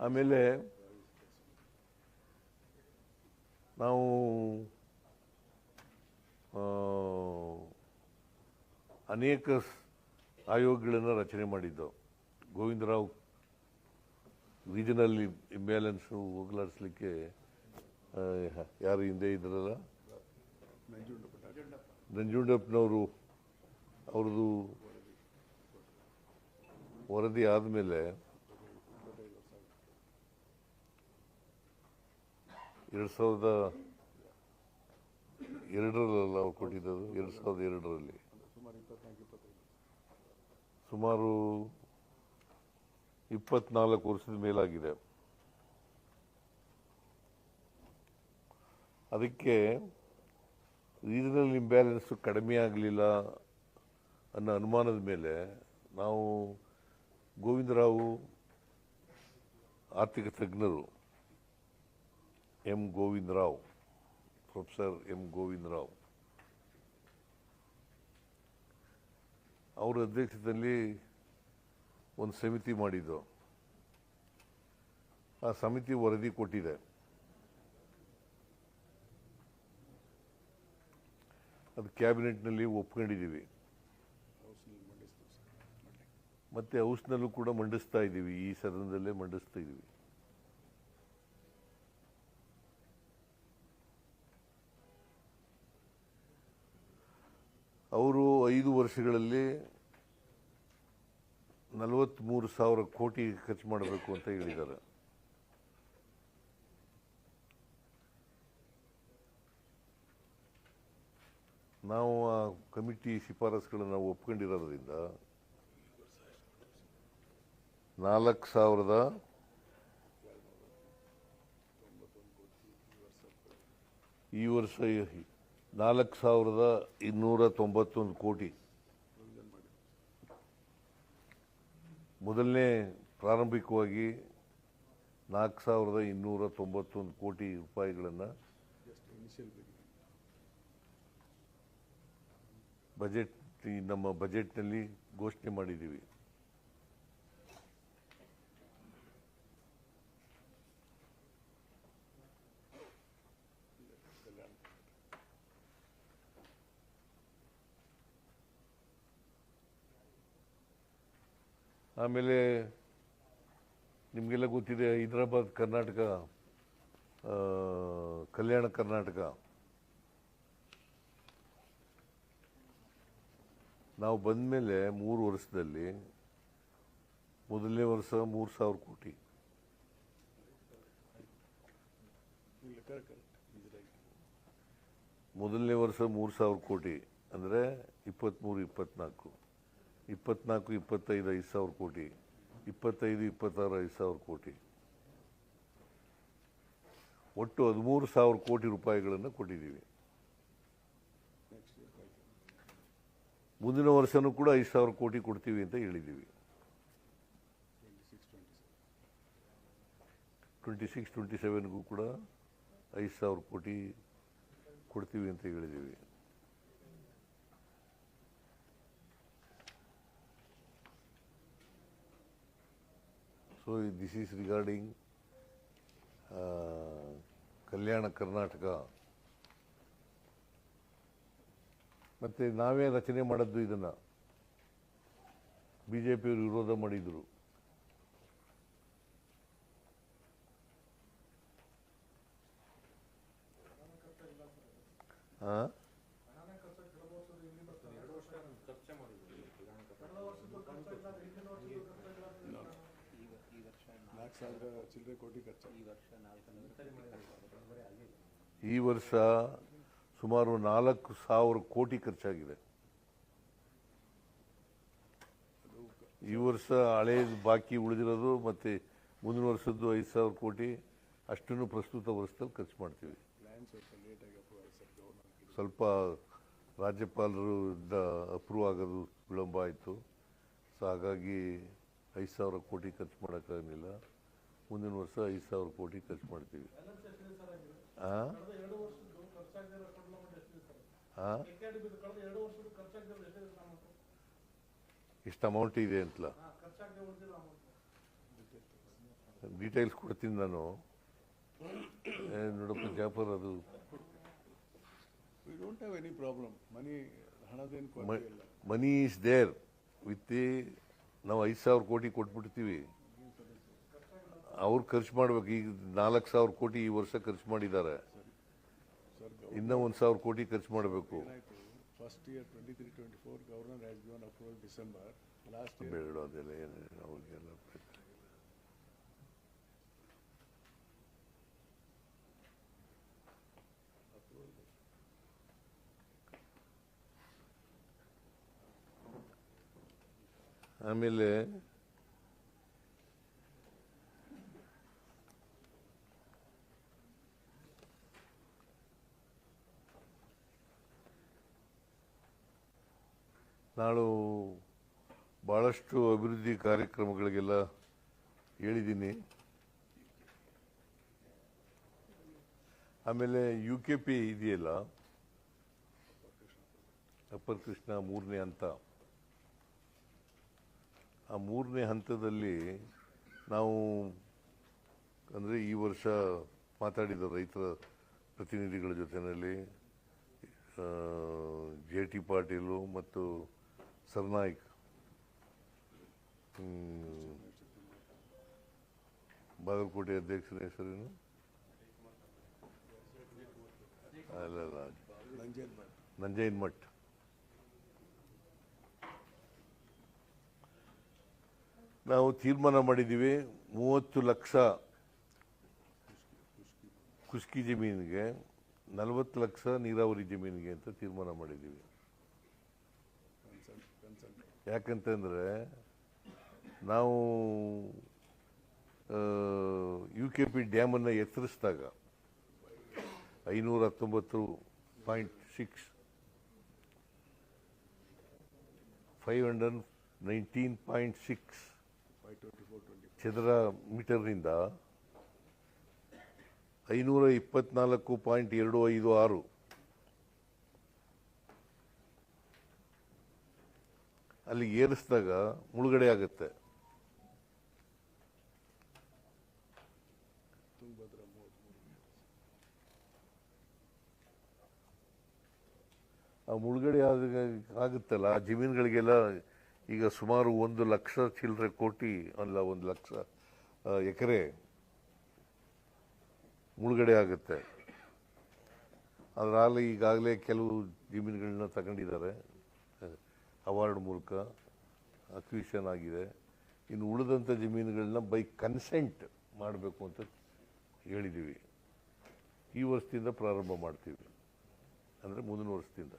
ಆಮೇಲೆ ನಾವು ಅನೇಕ ಆಯೋಗಗಳನ್ನು ರಚನೆ ಮಾಡಿದ್ದು. ಗೋವಿಂದರಾವ್ ರೀಜನಲ್ ಇಂಬ್ಯಾಲೆನ್ಸು ಹೋಗಲಾಡಿಸ್ಲಿಕ್ಕೆ ಯಾರು ಹಿಂದೆ ಇದ್ರಲ್ಲ, ನಂಜುಂಡಪ್ಪನವರು ಅವ್ರದ್ದು ವರದಿ ಆದಮೇಲೆ 2002 ಅವ್ರು ಕೊಟ್ಟಿದ್ದದು. 2002 ಸುಮಾರು 24 ವರ್ಷದ ಮೇಲಾಗಿದೆ. ಅದಕ್ಕೆ ರೀಜನಲ್ ಇಂಬ್ಯಾಲೆನ್ಸ್ ಕಡಿಮೆ ಆಗಲಿಲ್ಲ ಅನ್ನೋ ಅನುಮಾನದ ಮೇಲೆ ನಾವು ಗೋವಿಂದರಾವು ಆರ್ಥಿಕ ತಜ್ಞರು ಪ್ರೊಫೆಸರ್ ಎಂ ಗೋವಿಂದರಾವ್ ಅವರ ಅಧ್ಯಕ್ಷತೆಯಲ್ಲಿ ಒಂದು ಸಮಿತಿ ಮಾಡಿದ್ದು. ಆ ಸಮಿತಿ ವರದಿ ಕೊಟ್ಟಿದೆ. ಅದು ಕ್ಯಾಬಿನೆಟ್ನಲ್ಲಿ ಒಪ್ಕೊಂಡಿದ್ದೀವಿ, ಮತ್ತೆ ಹೌಸ್ನಲ್ಲೂ ಕೂಡ ಮಂಡಿಸ್ತಾ ಇದ್ದೀವಿ, ಈ ಸದನದಲ್ಲೇ ಮಂಡಿಸ್ತಾ ಇದ್ದೀವಿ. ಅವರು 5 ವರ್ಷಗಳಲ್ಲಿ 43,000 ಕೋಟಿ ಖರ್ಚು ಮಾಡಬೇಕು ಅಂತ ಹೇಳಿದ್ದಾರೆ. ನಾವು ಆ ಕಮಿಟಿ ಶಿಫಾರಸುಗಳನ್ನು ಒಪ್ಕೊಂಡಿರೋದ್ರಿಂದ 4,000 ಈ ವರ್ಷ 4,291 ಕೋಟಿ. ಮೊದಲನೇ ಪ್ರಾರಂಭಿಕವಾಗಿ 4,291 ಕೋಟಿ ರೂಪಾಯಿಗಳನ್ನು ನಮ್ಮ ಬಜೆಟ್ನಲ್ಲಿ ಘೋಷಣೆ ಮಾಡಿದ್ದೀವಿ. ಆಮೇಲೆ ನಿಮಗೆಲ್ಲ ಗೊತ್ತಿದೆ, ಹೈದರಾಬಾದ್ ಕರ್ನಾಟಕ, ಕಲ್ಯಾಣ ಕರ್ನಾಟಕ ನಾವು ಬಂದ ಮೇಲೆ 3 ವರ್ಷದಲ್ಲಿ ಮೊದಲನೇ ವರ್ಷ 3,000 ಕೋಟಿ, ಮೊದಲನೇ ವರ್ಷ 3,000 ಕೋಟಿ ಅಂದರೆ 23-24, 24-25 5,000 ಕೋಟಿ, 25-26 5,000 ಕೋಟಿ, ಒಟ್ಟು 13,000 ಕೋಟಿ ರೂಪಾಯಿಗಳನ್ನು ಕೊಟ್ಟಿದ್ದೀವಿ. ಮುಂದಿನ ವರ್ಷನೂ ಕೂಡ 5,000 ಕೋಟಿ ಕೊಡ್ತೀವಿ ಅಂತ ಹೇಳಿದ್ದೀವಿ. 26-27ಗೂ ಕೂಡ 5,000 ಕೋಟಿ ಕೊಡ್ತೀವಿ ಅಂತ ಹೇಳಿದ್ದೀವಿ. So this is regarding Kalyana Karnataka. ಮತ್ತೆ ನಾವೇ ರಚನೆ ಮಾಡದ್ದು ಇದನ್ನು, ಬಿಜೆಪಿಯವರು ವಿರೋಧ ಮಾಡಿದರು. ಚಿಲ್ಲರೆ ಕೋಟಿ ಖರ್ಚು. ಈ ವರ್ಷ ಸುಮಾರು 4,000 ಕೋಟಿ ಖರ್ಚಾಗಿದೆ. ಈ ವರ್ಷ ಹಳೇದು ಬಾಕಿ ಉಳಿದಿರೋದು ಮತ್ತೆ ಮುಂದಿನ ವರ್ಷದ್ದು 5,000 ಕೋಟಿ ಅಷ್ಟನ್ನು ಪ್ರಸ್ತುತ ವರ್ಷದಲ್ಲಿ ಖರ್ಚು ಮಾಡ್ತೀವಿ. ಸ್ವಲ್ಪ ರಾಜ್ಯಪಾಲರು ಅಪ್ರೂವ್ ಆಗೋದು ವಿಳಂಬ ಆಯಿತು. ಸೊ ಹಾಗಾಗಿ 5,000 ಕೋಟಿ ಖರ್ಚು ಮಾಡೋಕ್ಕಾಗಲಿಲ್ಲ. ಮುಂದಿನ ವರ್ಷ 5,000 ಕೋಟಿ ಖರ್ಚು ಮಾಡ್ತೀವಿ. ಎಷ್ಟು ಅಮೌಂಟ್ ಇದೆ ಅಂತಲ್ಲ ಡೀಟೇಲ್ಸ್ ಕೊಡ್ತೀನಿ ನಾನು. ನೋಡಪ್ಪ ಜಾಫರ್, ಅದು We don't have any problem. ಹಣದೇನು ಕೊರತೆ ಇಲ್ಲ. ಮನಿ ಈಸ್ ದೇರ್ ವಿತ್ ನಾವು 5,000 ಕೋಟಿ ಕೊಟ್ಬಿಡ್ತೀವಿ. ಅವ್ರು ಖರ್ಚು ಮಾಡ್ಬೇಕು. ಈಗ 4,000 ಕೋಟಿ ಈ ವರ್ಷ ಖರ್ಚು ಮಾಡಿದ್ದಾರೆ. ಇನ್ನೂ 1,000 ಕೋಟಿ ಖರ್ಚು ಮಾಡಬೇಕು. First year 23-24 governor has given approval December. Last year ಬೇಡ ಅದೆಲ್ಲ ಏನೇನು ಅವ್ರಿಗೆಲ್ಲ ಆಮೇಲೆ ನಾನು ಭಾಳಷ್ಟು ಅಭಿವೃದ್ಧಿ ಕಾರ್ಯಕ್ರಮಗಳಿಗೆಲ್ಲ ಹೇಳಿದ್ದೀನಿ. ಆಮೇಲೆ UKP ಇದೆಯಲ್ಲ, ಅಪ್ಪರ್ ಕೃಷ್ಣ 3ನೇ ಹಂತ. ಆ 3ನೇ ಹಂತದಲ್ಲಿ ನಾವು ಅಂದರೆ ಈ ವರ್ಷ ಮಾತಾಡಿದ ರೈತರ ಪ್ರತಿನಿಧಿಗಳ ಜೊತೆಯಲ್ಲಿ JT ಪಾಟೀಲು ಮತ್ತು ಸರ್ನಾಯ್ಕ್, ಬಾಗಲಕೋಟೆ ಅಧ್ಯಕ್ಷರ ಹೆಸರೇನು? ಅಲ್ಲ, ನಂಜೈನ್ ಮಠ್. ನಾವು ತೀರ್ಮಾನ ಮಾಡಿದ್ದೀವಿ 30 ಲಕ್ಷ ಕುಸ್ಕಿ ಜಮೀನಿಗೆ, 40 ಲಕ್ಷ ನೀರಾವರಿ ಜಮೀನಿಗೆ ಅಂತ ತೀರ್ಮಾನ ಮಾಡಿದ್ದೀವಿ. ಯಾಕಂತಂದರೆ ನಾವು UKP ಡ್ಯಾಮನ್ನು ಎತ್ತರಿಸಿದಾಗ 519.6 519.6 ಚದರ ಮೀಟರ್ನಿಂದ 524.256 ಅಲ್ಲಿ ಏರಿಸಿದಾಗ ಮುಳುಗಡೆ ಆಗುತ್ತೆ. ಆ ಮುಳುಗಡೆ ಆಗುತ್ತಲ್ಲ, ಆ ಜಮೀನುಗಳಿಗೆಲ್ಲ ಈಗ ಸುಮಾರು 1 ಲಕ್ಷ ಚಿಲ್ಲರೆ ಕೋಟಿ ಅಲ್ಲ 1 ಲಕ್ಷ ಎಕರೆ ಮುಳುಗಡೆ ಆಗುತ್ತೆ. ಅದರಲ್ಲಿ ಈಗಾಗಲೇ ಕೆಲವು ಜಮೀನುಗಳನ್ನ ತಗೊಂಡಿದ್ದಾರೆ, ಅವಾರ್ಡ್ ಮೂಲಕ ಅಕ್ವಿಷನ್ ಆಗಿದೆ. ಇನ್ನು ಉಳಿದಂಥ ಜಮೀನುಗಳನ್ನ ಬೈ ಕನ್ಸೆಂಟ್ ಮಾಡಬೇಕು ಅಂತ ಹೇಳಿದ್ದೀವಿ. ಈ ವರ್ಷದಿಂದ ಪ್ರಾರಂಭ ಮಾಡ್ತೀವಿ, ಅಂದರೆ ಮುಂದಿನ ವರ್ಷದಿಂದ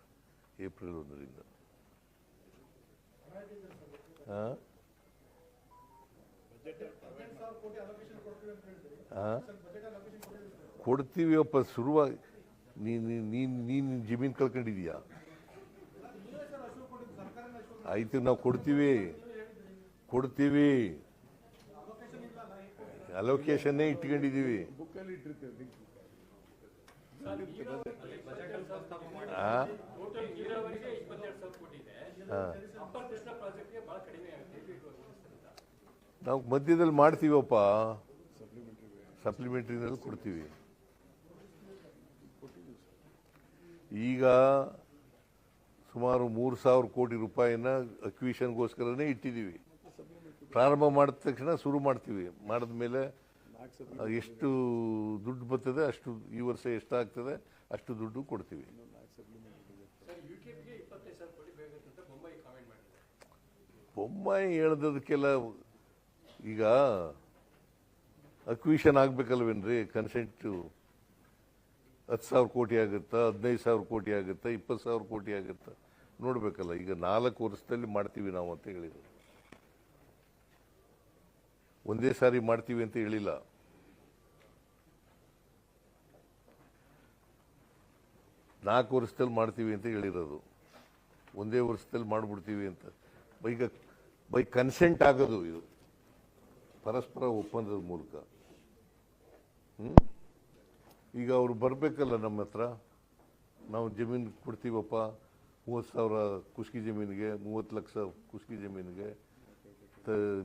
ಏಪ್ರಿಲ್ 1ರಿಂದ. ಕೊಡ್ತೀವಿಯಪ್ಪ. ಶುರುವಾಗಿ ನೀನು ಜಮೀನು ಕಳ್ಕೊಂಡಿದೀಯಾ? ಆಯ್ತು, ನಾವು ಕೊಡ್ತೀವಿ ಅಲೋಕೇಶನ್ನೇ ಇಟ್ಕೊಂಡಿದ್ದೀವಿ. ಬುಕ್ಕಲ್ಲಿ ಇಟ್ಟಿರ್ತೀವಿ. ಆ? ನಾವು ಮಧ್ಯದಲ್ಲಿ ಮಾಡ್ತೀವಪ್ಪ, ಸಪ್ಲಿಮೆಂಟ್ರಿನಲ್ಲಿ ಕೊಡ್ತೀವಿ. ಈಗ ಸುಮಾರು 3,000 ಕೋಟಿ ರೂಪಾಯಿನ ಅಕ್ವಿಷನ್ಗೋಸ್ಕರನೇ ಇಟ್ಟಿದ್ದೀವಿ. ಪ್ರಾರಂಭ ಮಾಡಿದ ತಕ್ಷಣ ಶುರು ಮಾಡ್ತೀವಿ. ಮಾಡಿದ ಮೇಲೆ ಎಷ್ಟು ದುಡ್ಡು ಬರ್ತದೆ ಅಷ್ಟು, ಈ ವರ್ಷ ಎಷ್ಟಾಗ್ತದೆ ಅಷ್ಟು ದುಡ್ಡು ಕೊಡ್ತೀವಿ. ಬೊಮ್ಮಾಯಿ ಹೇಳ್ದದಕ್ಕೆಲ್ಲ ಈಗ ಅಕ್ವಿಷನ್ ಆಗ್ಬೇಕಲ್ವೇನ್ರಿ? ಕನ್ಸೆಂಟು 10,000 ಕೋಟಿ ಆಗುತ್ತಾ, 15,000 ಕೋಟಿ ಆಗುತ್ತಾ, 20,000 ಕೋಟಿ ಆಗುತ್ತಾ ನೋಡ್ಬೇಕಲ್ಲ. ಈಗ 4 ವರ್ಷದಲ್ಲಿ ಮಾಡ್ತೀವಿ ನಾವು ಅಂತ ಹೇಳಿದ್ರು, ಒಂದೇ ಸಾರಿ ಮಾಡ್ತೀವಿ ಅಂತ ಹೇಳಿಲ್ಲ. ನಾಲ್ಕು ವರ್ಷದಲ್ಲಿ ಮಾಡ್ತೀವಿ ಅಂತ ಹೇಳಿರೋದು, ಒಂದೇ ವರ್ಷದಲ್ಲಿ ಮಾಡಿಬಿಡ್ತೀವಿ ಅಂತ. ಈಗ ಬೈ ಕನ್ಸೆಂಟ್ ಆಗೋದು ಇದು, ಪರಸ್ಪರ ಒಪ್ಪಂದದ ಮೂಲಕ. ಈಗ ಅವರು ಬರಬೇಕಲ್ಲ ನಮ್ಮ ಹತ್ರ. ನಾವು ಜಮೀನು ಕೊಡ್ತೀವಪ್ಪ, 30,000 ಕುಷ್ಕಿ ಜಮೀನಿಗೆ, 30 ಲಕ್ಷ ಕುಷ್ಕಿ ಜಮೀನಿಗೆ,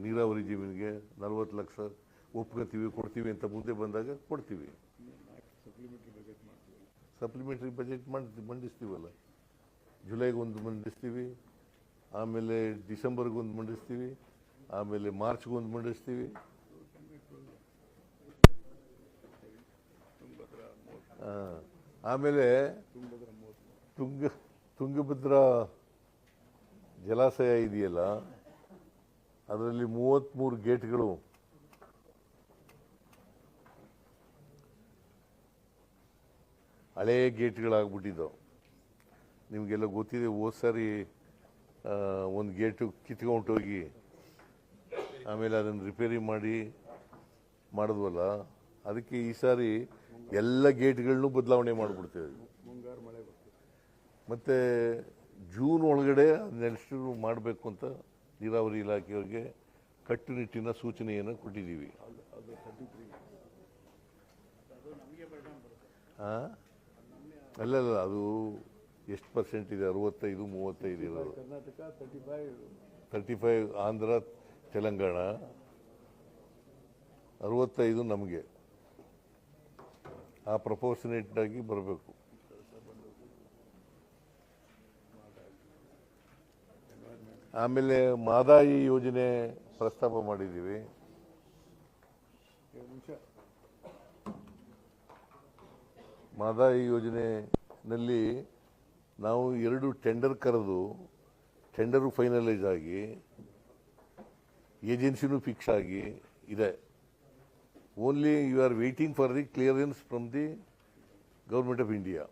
ನೀರಾವರಿ ಜಮೀನಿಗೆ 40 ಲಕ್ಷ ಒಪ್ಕೋತೀವಿ, ಕೊಡ್ತೀವಿ ಅಂತ ಮುಂದೆ ಬಂದಾಗ ಕೊಡ್ತೀವಿ. ಸಪ್ಲಿಮೆಂಟ್ರಿ ಬಜೆಟ್ ಮಂಡಿಸ್ತೀವಲ್ಲ, ಜುಲೈಗೆ ಒಂದು ಮಂಡಿಸ್ತೀವಿ, ಆಮೇಲೆ ಡಿಸೆಂಬರ್ಗೆ ಒಂದು ಮಂಡಿಸ್ತೀವಿ, ಆಮೇಲೆ ಮಾರ್ಚ್ಗೆ ಒಂದು ಮಂಡಿಸ್ತೀವಿ. ಆಮೇಲೆ ತುಂಗಭದ್ರಾ ಜಲಾಶಯ ಇದೆಯಲ್ಲ, ಅದರಲ್ಲಿ 33 ಗೇಟ್ಗಳು ಹಳೆಯ ಗೇಟ್ಗಳಾಗ್ಬಿಟ್ಟಿದ್ದವು. ನಿಮಗೆಲ್ಲ ಗೊತ್ತಿದೆ, ಹೋದ ಸಾರಿ ಒಂದು ಗೇಟು ಕಿತ್ಕೊಂಡೋಗಿ ಆಮೇಲೆ ಅದನ್ನು ರಿಪೇರಿ ಮಾಡಿದ್ವಲ್ಲ, ಅದಕ್ಕೆ ಈ ಸಾರಿ ಎಲ್ಲ ಗೇಟ್ಗಳನ್ನೂ ಬದಲಾವಣೆ ಮಾಡಿಬಿಡ್ತೇವೆ. ಮತ್ತು ಜೂನ್ ಒಳಗಡೆ ಅದನ್ನೆಷ್ಟು ಮಾಡಬೇಕು ಅಂತ ನೀರಾವರಿ ಇಲಾಖೆಯವರಿಗೆ ಕಟ್ಟುನಿಟ್ಟಿನ ಸೂಚನೆಯನ್ನು ಕೊಟ್ಟಿದ್ದೀವಿ. ಅಲ್ಲ, ಅದು ಎಷ್ಟು ಪರ್ಸೆಂಟ್ ಇದೆ? 65, 35 ಇರೋದು. ಕರ್ನಾಟಕ 35 ಆಂಧ್ರ, ತೆಲಂಗಾಣ, 65 ನಮಗೆ. ಆ ಪ್ರಪೋರ್ಷನೇಟ್ ಆಗಿ ಬರಬೇಕು. ಆಮೇಲೆ ಮಾದಾಯಿ ಯೋಜನೆ ಪ್ರಸ್ತಾಪ ಮಾಡಿದ್ದೀವಿ. ಮಾದಾಯಿ ಯೋಜನೆಯಲ್ಲಿ ನಾವು 2 ಟೆಂಡರ್ ಕರೆದು, ಟೆಂಡರು ಫೈನಲೈಸ್ ಆಗಿ, ಏಜೆನ್ಸಿನೂ ಫಿಕ್ಸ್ ಆಗಿ ಇದೆ. Only you are waiting for the clearance from the government of India,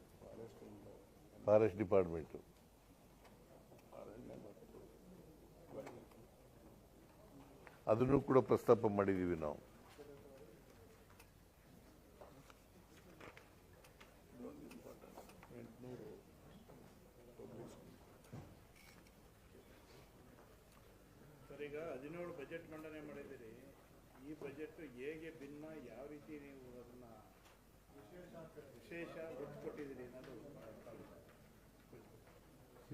forest department. ಅದನ್ನು ಕೂಡ ಪ್ರಸ್ತಾಪ ಮಾಡಿದ್ದೀವಿ ನಾವು. ಈಗ 17 ಬಜೆಟ್ ಮಂಡನೆ ಮಾಡಿದ್ದೀರಿ. ಈ ಬಜೆಟ್ ಹೇಗೆ ಭಿನ್ನ, ಯಾವ ರೀತಿ ನೀವು ಅದನ್ನ ವಿಶೇಷ ಒತ್ತು ಕೊಟ್ಟಿದ್ದೀರಿ ಅನ್ನೋದು.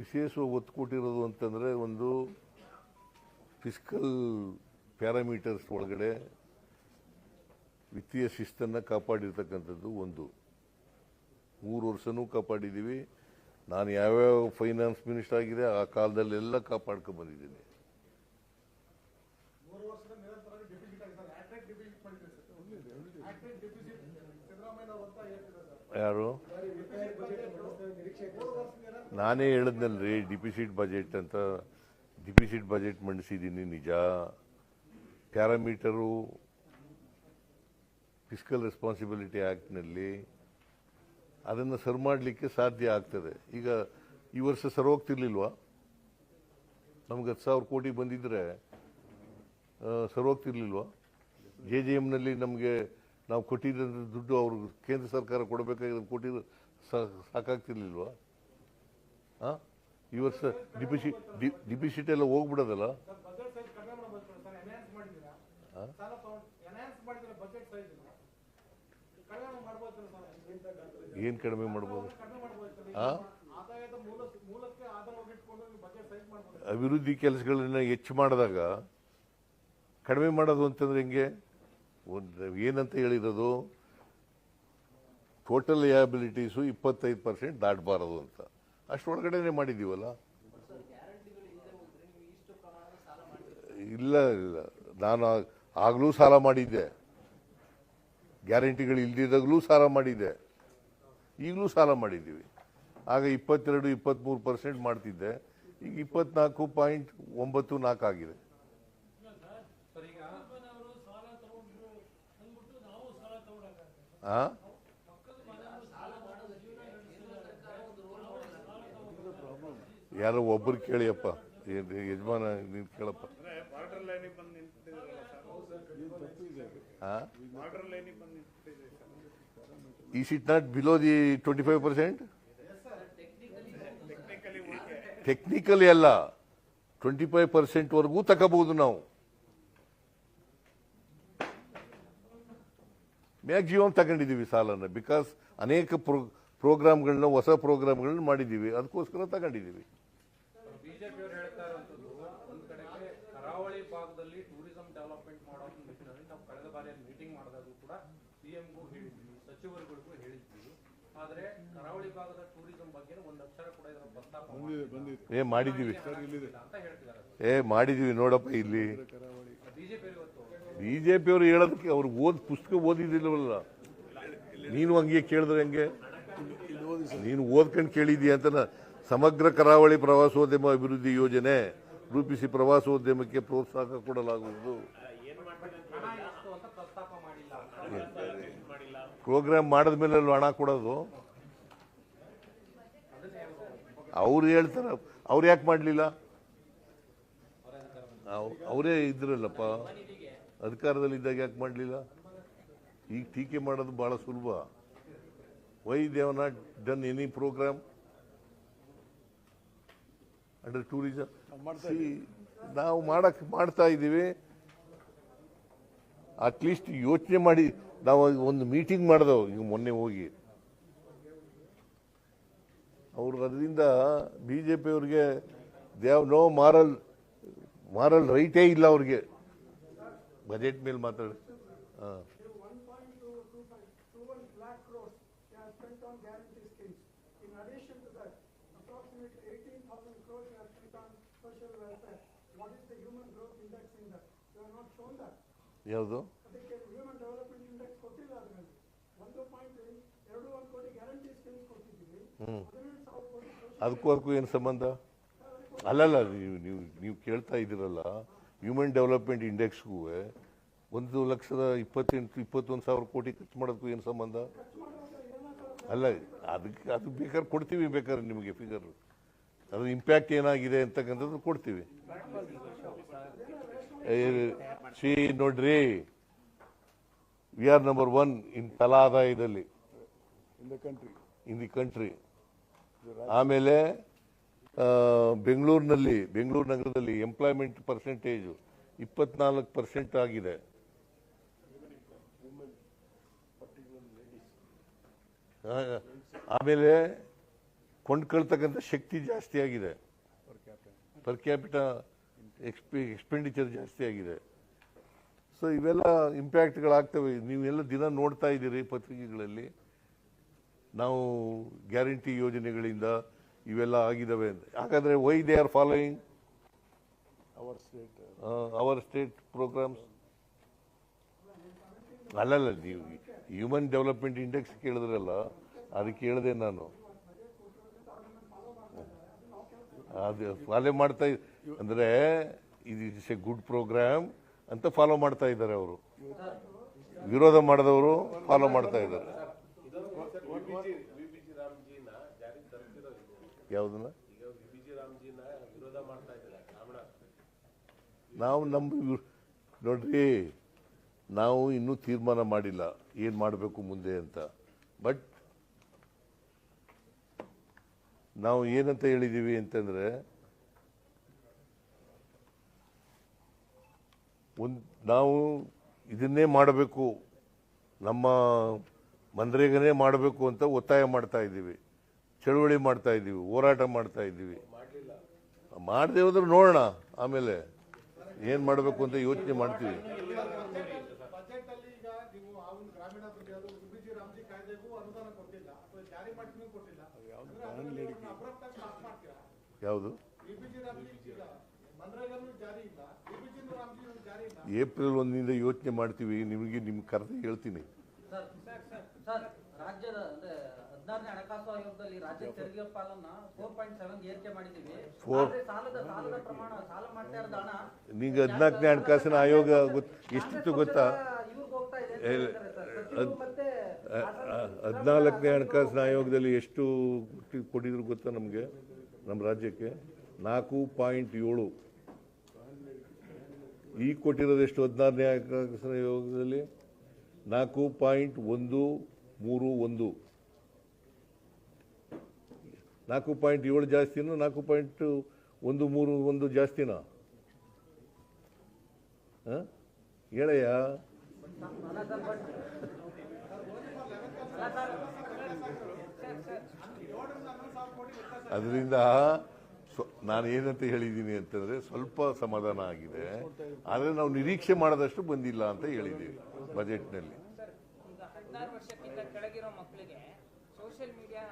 ವಿಶೇಷ ಒತ್ತು ಕೊಟ್ಟಿರೋದು ಅಂತಂದರೆ, ಒಂದು ಫಿಸ್ಕಲ್ ಪ್ಯಾರಾಮೀಟರ್ಸ್ ಒಳಗಡೆ ವಿತ್ತೀಯ ಶಿಸ್ತನ್ನು ಕಾಪಾಡಿರ್ತಕ್ಕಂಥದ್ದು ಒಂದು. 3 ವರ್ಷನೂ ಕಾಪಾಡಿದ್ದೀವಿ. ನಾನು ಯಾವ್ಯಾವ ಫೈನಾನ್ಸ್ ಮಿನಿಸ್ಟರ್ ಆಗಿದೆ ಆ ಕಾಲದಲ್ಲೆಲ್ಲ ಕಾಪಾಡ್ಕೊಂಡು ಬಂದಿದ್ದೀನಿ. ಯಾರು? ನಾನೇ ಹೇಳಿದ್ನಲ್ರಿ, ಡಿಫಿಸಿಟ್ ಬಜೆಟ್ ಅಂತ. ಡಿಫಿಸಿಟ್ ಬಜೆಟ್ ಮಂಡಿಸಿದ್ದೀನಿ ನಿಜ. ಪ್ಯಾರಾಮೀಟರು ಫಿಸ್ಕಲ್ ರೆಸ್ಪಾನ್ಸಿಬಿಲಿಟಿ ಆ್ಯಕ್ಟ್ನಲ್ಲಿ ಅದನ್ನು ಸರ್ ಮಾಡಲಿಕ್ಕೆ ಸಾಧ್ಯ ಆಗ್ತದೆ. ಈಗ ಈ ವರ್ಷ ಸರ್ ಹೋಗ್ತಿರ್ಲಿಲ್ವಾ? ನಮ್ಗೆ 10,000 ಕೋಟಿ ಬಂದಿದ್ರೆ ಸರ್ ಹೋಗ್ತಿರ್ಲಿಲ್ವಾ? JJMನಲ್ಲಿ ನಮಗೆ ನಾವು ಕೊಟ್ಟಿದ್ದ ದುಡ್ಡು ಅವರು ಕೇಂದ್ರ ಸರ್ಕಾರ ಕೊಡಬೇಕಾಗಿರೋ ಕೊಟ್ಟಿದ್ದು ಸಾಕಾಗ್ತಿರ್ಲಿಲ್ವಾ? ಈ ವರ್ಷ ಡಿಪಿಸಿಟ್ ಎಲ್ಲ ಹೋಗ್ಬಿಡೋದಲ್ಲ. ಬಜೆಟ್ ಸೈಜ್ ಕಡಿಮೆ ಮಾಡಬೇಕು ಸರ್, ಎನ್ಹಾನ್ಸ್ ಮಾಡಿದ್ದೀರಾ, ಸಾಲ ಎನ್ಹಾನ್ಸ್ ಮಾಡಿದ್ರೆ ಬಜೆಟ್ ಸೈಜ್ ಕಡಿಮೆ ಮಾಡ್ಬೋದು ಸರ್. ಏನು ಕಡಿಮೆ ಮಾಡ್ಬೋದು? ಕಡಿಮೆ ಮಾಡ್ಬೋದು ಆದಾಯದ ಮೂಲಕ್ಕೆ ಆಧಾರವಾಗಿ ಇಟ್ಕೊಂಡು ಬಜೆಟ್ ಸೈಜ್ ಮಾಡ್ಬೋದು. ಅಭಿವೃದ್ಧಿ ಕೆಲಸಗಳನ್ನ ಹೆಚ್ಚು ಮಾಡಿದಾಗ ಕಡಿಮೆ ಮಾಡೋದು ಅಂತಂದ್ರೆ ಹೆಂಗೆ? ಒಂದು ಏನಂತ ಹೇಳಿರೋದು, ಟೋಟಲ್ ಲಯಬಿಲಿಟೀಸು 25% ದಾಟಬಾರದು ಅಂತ. ಅಷ್ಟೊಳಗಡೆನೆ ಮಾಡಿದ್ದೀವಲ್ಲ. ಇಲ್ಲ ಇಲ್ಲ, ನಾನು ಆಗಲೂ ಸಾಲ ಮಾಡಿದ್ದೆ, ಗ್ಯಾರಂಟಿಗಳು ಇಲ್ದಿದ್ದಾಗಲೂ ಸಾಲ ಮಾಡಿದ್ದೆ, ಈಗಲೂ ಸಾಲ ಮಾಡಿದ್ದೀವಿ. ಆಗ 22-23% ಮಾಡ್ತಿದ್ದೆ, ಈಗ 24.94 ಆಗಿದೆ. ಯಾರೋ ಒಬ್ಬರು ಕೇಳಿಯಪ್ಪ, ಯಜಮಾನ ನೀನು ಕೇಳಪ್ಪ. ಬಾರ್ಡರ್ ಲೈನಿಗೆ ಬಂದು ನಿಂತಿದ್ದೀರಲ್ಲ ಸರ್, ಬಾರ್ಡರ್ ಲೈನಿಗೆ ಬಂದು ನಿಂತಿದ್ದೀರಿ sir. Is it not below the 25%? Technically okay, technically ಅಲ್ಲ, 25% ವರೆಗೂ ತಗೋಬಹುದು ನಾವು. ಮ್ಯಾಕ್ಸಿಮಮ್ ತಗೊಂಡಿದ್ದೀವಿ ಸಾಲನ, ಬಿಕಾಸ್ ಅನೇಕ ಪ್ರೋಗ್ರಾಮ್ಗಳನ್ನ, ಹೊಸ ಪ್ರೋಗ್ರಾಮ್ಗಳನ್ನ ಮಾಡಿದ್ದೀವಿ, ಅದಕ್ಕೋಸ್ಕರ ತಗೊಂಡಿದ್ದೀವಿ. ಬಿಜೆಪಿಯವರು ಹೇಳ್ತಾ ಇರುವಂತದ್ದು ಒಂದ್ ಕಡೆಗೆ ಕರಾವಳಿ ಭಾಗದಲ್ಲಿ ಟೂರಿಸಂ ಡೆವಲಪ್ಮೆಂಟ್ ಮಾಡೋ ನಿಟ್ಟಿನಲ್ಲಿ ನಾವು ಕಳೆದ ಬಾರಿ ಮೀಟಿಂಗ್ ಮಾಡಿದಾಗ ಕೂಡ ಸಿಎಂಗೂ ಹೇಳಿದ್ವಿ, ಸಚಿವರುಗಳಿಗೂ ಹೇಳಿದ್ವಿ. ಆದ್ರೆ ಕರಾವಳಿ ಭಾಗದ ಟೂರಿಸಂ ಬಗ್ಗೆ ಒಂದು ಅಕ್ಷರ ಕೂಡ ಇದರ ಪ್ರಸ್ತಾಪ ಏ ಮಾಡಿದ್ದೀವಿ, ಅಂತ ಹೇಳ್ತಿದ್ದಾರೆ. ಮಾಡಿದ್ದೀವಿ ನೋಡಪ್ಪ. ಇಲ್ಲಿ ಬಿಜೆಪಿ ಬಿಜೆಪಿಯವರು ಹೇಳೋದಕ್ಕೆ ಅವ್ರು ಪುಸ್ತಕ ಓದಿದಿಲ್ವಲ್ಲ. ನೀನು ಹಂಗೆ ಕೇಳಿದ್ರೆ ಹೆಂಗೆ? ನೀನು ಓದ್ಕೊಂಡು ಕೇಳಿದೀಯ ಅಂತ. ಸಮಗ್ರ ಕರಾವಳಿ ಪ್ರವಾಸೋದ್ಯಮ ಅಭಿವೃದ್ಧಿ ಯೋಜನೆ ರೂಪಿಸಿ ಪ್ರವಾಸೋದ್ಯಮಕ್ಕೆ ಪ್ರೋತ್ಸಾಹ ಕೊಡಲಾಗುವುದು. ಪ್ರೋಗ್ರಾಮ್ ಮಾಡಿದ ಮೇಲೆ ಹಣ ಕೊಡೋದು ಅವ್ರು ಹೇಳ್ತಾರ. ಅವ್ರು ಯಾಕೆ ಮಾಡಲಿಲ್ಲ? ಅವರೇ ಇದ್ರಲ್ಲಪ್ಪ ಅಧಿಕಾರದಲ್ಲಿದ್ದಾಗ, ಯಾಕೆ ಮಾಡಲಿಲ್ಲ? ಈಗ ಟೀಕೆ ಮಾಡೋದು ಬಹಳ ಸುಲಭ. Why they have not done any programme under tourism? ನಾವು ಮಾಡ್ತಾ ಇದ್ದೀವಿ. ಅಟ್ಲೀಸ್ಟ್ ಯೋಚನೆ ಮಾಡಿ. ನಾವು ಒಂದು ಮೀಟಿಂಗ್ ಮಾಡಿದೆವು ಈಗ ಮೊನ್ನೆ ಹೋಗಿ. ಅವರು ಅದರಿಂದ ಬಿಜೆಪಿಯವ್ರಿಗೆ ದೇ ಹ್ಯಾವ್ ನೋ ಮಾರಲ್ ರೈಟೇ ಇಲ್ಲ ಅವ್ರಿಗೆ ಬಜೆಟ್ ಮೇಲೆ ಮಾತಾಡಿ. 1.21 lakh crores they have spent on guarantee schemes. In addition to that, approximately 18,000 crores they have spent on social welfare. What is the human growth index in that? They have not shown that. ಯಾವುದು? ಅದಕ್ಕೆ human development index ಕೊಟ್ಟಿಲ್ಲ ಅದರಲ್ಲಿ. 1.21 ಕೋಟಿ guarantee schemes ಕೊಟ್ಟಿದ್ದೀವಿ. 17,000 ಕೋಟಿ ಅದಕ್ಕೂ ಏನು ಸಂಬಂಧ? ಅಲ್ಲಲ್ಲ, ನೀವು ಕೇಳ್ತಾ ಇದ್ದೀರಲ್ಲ, ಹ್ಯೂಮನ್ ಡೆವಲಪ್ಮೆಂಟ್ ಇಂಡೆಕ್ಸ್ಗೂ 1,21,000 ಕೋಟಿ ಖರ್ಚು ಮಾಡೋದಕ್ಕೂ ಏನು ಸಂಬಂಧ? ಅಲ್ಲ, ಅದು ಬೇಕಾದ್ರೆ ಕೊಡ್ತೀವಿ, ಬೇಕಾದ್ರೆ ನಿಮಗೆ ಫಿಗರ್, ಅದ್ರ ಇಂಪ್ಯಾಕ್ಟ್ ಏನಾಗಿದೆ ಅಂತಕ್ಕಂಥದ್ದು ಕೊಡ್ತೀವಿ. ನೋಡ್ರಿ, ವಿ ಆರ್ ನಂಬರ್ 1 ಇನ್ ತಲಾ ಆದಾಯದಲ್ಲಿ ಇನ್ ದಿ ಕಂಟ್ರಿ. ಆಮೇಲೆ ಬೆಂಗಳೂರು ನಗರದಲ್ಲಿ ಎಂಪ್ಲಾಯ್ಮೆಂಟ್ ಪರ್ಸೆಂಟೇಜು 24% ಆಗಿದೆ. ಆಮೇಲೆ ಕೊಂಡ್ಕೊಳ್ತಕ್ಕಂಥ ಶಕ್ತಿ ಜಾಸ್ತಿ ಆಗಿದೆ, ಪರ್ ಕ್ಯಾಪಿಟಾ ಎಕ್ಸ್ಪೆಂಡಿಚರ್ ಜಾಸ್ತಿ ಆಗಿದೆ. ಸೊ ಇವೆಲ್ಲ ಇಂಪ್ಯಾಕ್ಟ್ಗಳಾಗ್ತವೆ. ನೀವೆಲ್ಲ ದಿನ ನೋಡ್ತಾ ಇದ್ದೀರಿ ಪತ್ರಿಕೆಗಳಲ್ಲಿ. ನಾವು ಗ್ಯಾರಂಟಿ ಯೋಜನೆಗಳಿಂದ ಇವೆಲ್ಲ ಆಗಿದ್ದಾವೆ ಅಂತ. ಹಾಗಾದ್ರೆ why they are following our state programmes? ಅಲ್ಲಲ್ಲ, ನೀವು ಹ್ಯೂಮನ್ ಡೆವಲಪ್ಮೆಂಟ್ ಇಂಡೆಕ್ಸ್ ಕೇಳಿದ್ರಲ್ಲ, ಅದಕ್ಕೆ ಹೇಳಿದೆ ನಾನು. ಅದು ಫಾಲೋ ಮಾಡ್ತಾ ಅಂದ್ರೆ ಇದು ಇಸ್ ಎ ಗುಡ್ ಪ್ರೋಗ್ರಾಮ್ ಅಂತ ಫಾಲೋ ಮಾಡ್ತಾ ಇದ್ದಾರೆ ಅವರು. ವಿರೋಧ ಮಾಡಿದವರು ಫಾಲೋ ಮಾಡ್ತಾ ಇದ್ದಾರೆ. ಯಾವುದನ್ನ ನಾವು ನೋಡ್ರಿ, ನಾವು ಇನ್ನೂ ತೀರ್ಮಾನ ಮಾಡಿಲ್ಲ ಏನು ಮಾಡಬೇಕು ಮುಂದೆ ಅಂತ. ಬಟ್ ನಾವು ಏನಂತ ಹೇಳಿದ್ದೀವಿ ಅಂತಂದರೆ ನಾವು ಇದನ್ನೇ ಮಾಡಬೇಕು, ನಮ್ಮ ಮನ್ರೇಗನೇ ಮಾಡಬೇಕು ಅಂತ ಒತ್ತಾಯ ಮಾಡ್ತಾ ಇದ್ದೀವಿ, ಚಳುವಳಿ ಮಾಡ್ತಾ ಇದ್ದೀವಿ, ಹೋರಾಟ ಮಾಡ್ತಾ ಇದ್ದೀವಿ. ಮಾಡದೆ ಹೋದ್ರೆ ನೋಡೋಣ, ಆಮೇಲೆ ಏನು ಮಾಡಬೇಕು ಅಂತ ಯೋಚನೆ ಮಾಡ್ತೀವಿ. ಬಜೆಟ್ ಅಲ್ಲಿ ಈಗ ನೀವು ಆ ಒಂದು ಗ್ರಾಮೀಣಾಭಿವೃದ್ಧಿ ಅದು ಬಿಜಿ ರಾಮ್ಜಿ ಕಾಯ್ದೆಗೂ ಅನುದಾನ ಕೊಟ್ಟಿಲ್ಲ ಅಥವಾ ಜಾರಿ ಮಾಡ್ತೀವಿ ಕೊಟ್ಟಿಲ್ಲ, ಅಬ್ರಪ್ಟ್ ಆಗಿ ಸ್ಟಾಪ್ ಮಾಡ್ತೀರಾ? ಯಾವುದು ಬಿಜಿ ರಾಮ್ಜಿ ಈಗ ಮನ್ರೇಗಾನು ಜಾರಿ ಇಲ್ಲ, ಬಿಜಿ ರಾಮ್ಜಿ ಜಾರಿ ಇಲ್ಲ. ಏಪ್ರಿಲ್ 1 ಯೋಚನೆ ಮಾಡ್ತೀವಿ, ನಿಮಗೆ ನಿಮ್ಮ ಕರೆದು ಹೇಳ್ತೀನಿ. ಸರ್, ರಾಜ್ಯದ ಅಂದ್ರೆ 16ನೇ ಹಣಕಾಸು ಆಯೋಗದಲ್ಲಿ ರಾಜ್ಯ ತೆರಿಗೆ ಪಾಲನ್ನ 4.7 ಏರಿಕೆ ಮಾಡಿದ್ದೀವಿ. ಆದ್ರೆ ಸಾಲದ ಪ್ರಮಾಣ, ಸಾಲ ಮಾಡ್ತಾ ಇರೋದು ಹಣ ನಿಂಗೆ 14ನೇ ಹಣಕಾಸಿನ ಆಯೋಗ ಎಷ್ಟಿತ್ತು ಗೊತ್ತಾ? ಇವ್ರಿಗೆ ಹೋಗ್ತಾ ಇದೆ ಅಂತ ಹೇಳ್ತಾರೆ ಸರ್. ಮತ್ತೆ 14ನೇ ಹಣಕಾಸಿನ ಆಯೋಗದಲ್ಲಿ ಎಷ್ಟು ಕೊಟ್ಟಿದ್ರು ಗೊತ್ತಾ ನಮಗೆ, ನಮ್ಮ ರಾಜ್ಯಕ್ಕೆ 4.7. ಈಗ ಕೊಟ್ಟಿರೋದು ಎಷ್ಟು 16ನೇ ಹಣಕಾಸಿನ ಆಯೋಗದಲ್ಲಿ? 4.131. 4.7 ಜಾಸ್ತಿನಾ 4.131 ಜಾಸ್ತಿನಾ? ಹೇಳಯ್ಯ. ಅದರಿಂದ ನಾನು ಏನಂತ ಹೇಳಿದ್ದೀನಿ ಅಂತಂದರೆ ಸ್ವಲ್ಪ ಸಮಾಧಾನ ಆಗಿದೆ, ಆದರೆ ನಾವು ನಿರೀಕ್ಷೆ ಮಾಡದಷ್ಟು ಬಂದಿಲ್ಲ ಅಂತ ಹೇಳಿದ್ದೀವಿ ಬಜೆಟ್ನಲ್ಲಿ. ಈಗ 16 ವರ್ಷಕ್ಕಿಂತ ಕೆಳಗಿರೋ ಮಕ್ಕಳಿಗೆ ಸೋಷಿಯಲ್ ಮೀಡಿಯಾ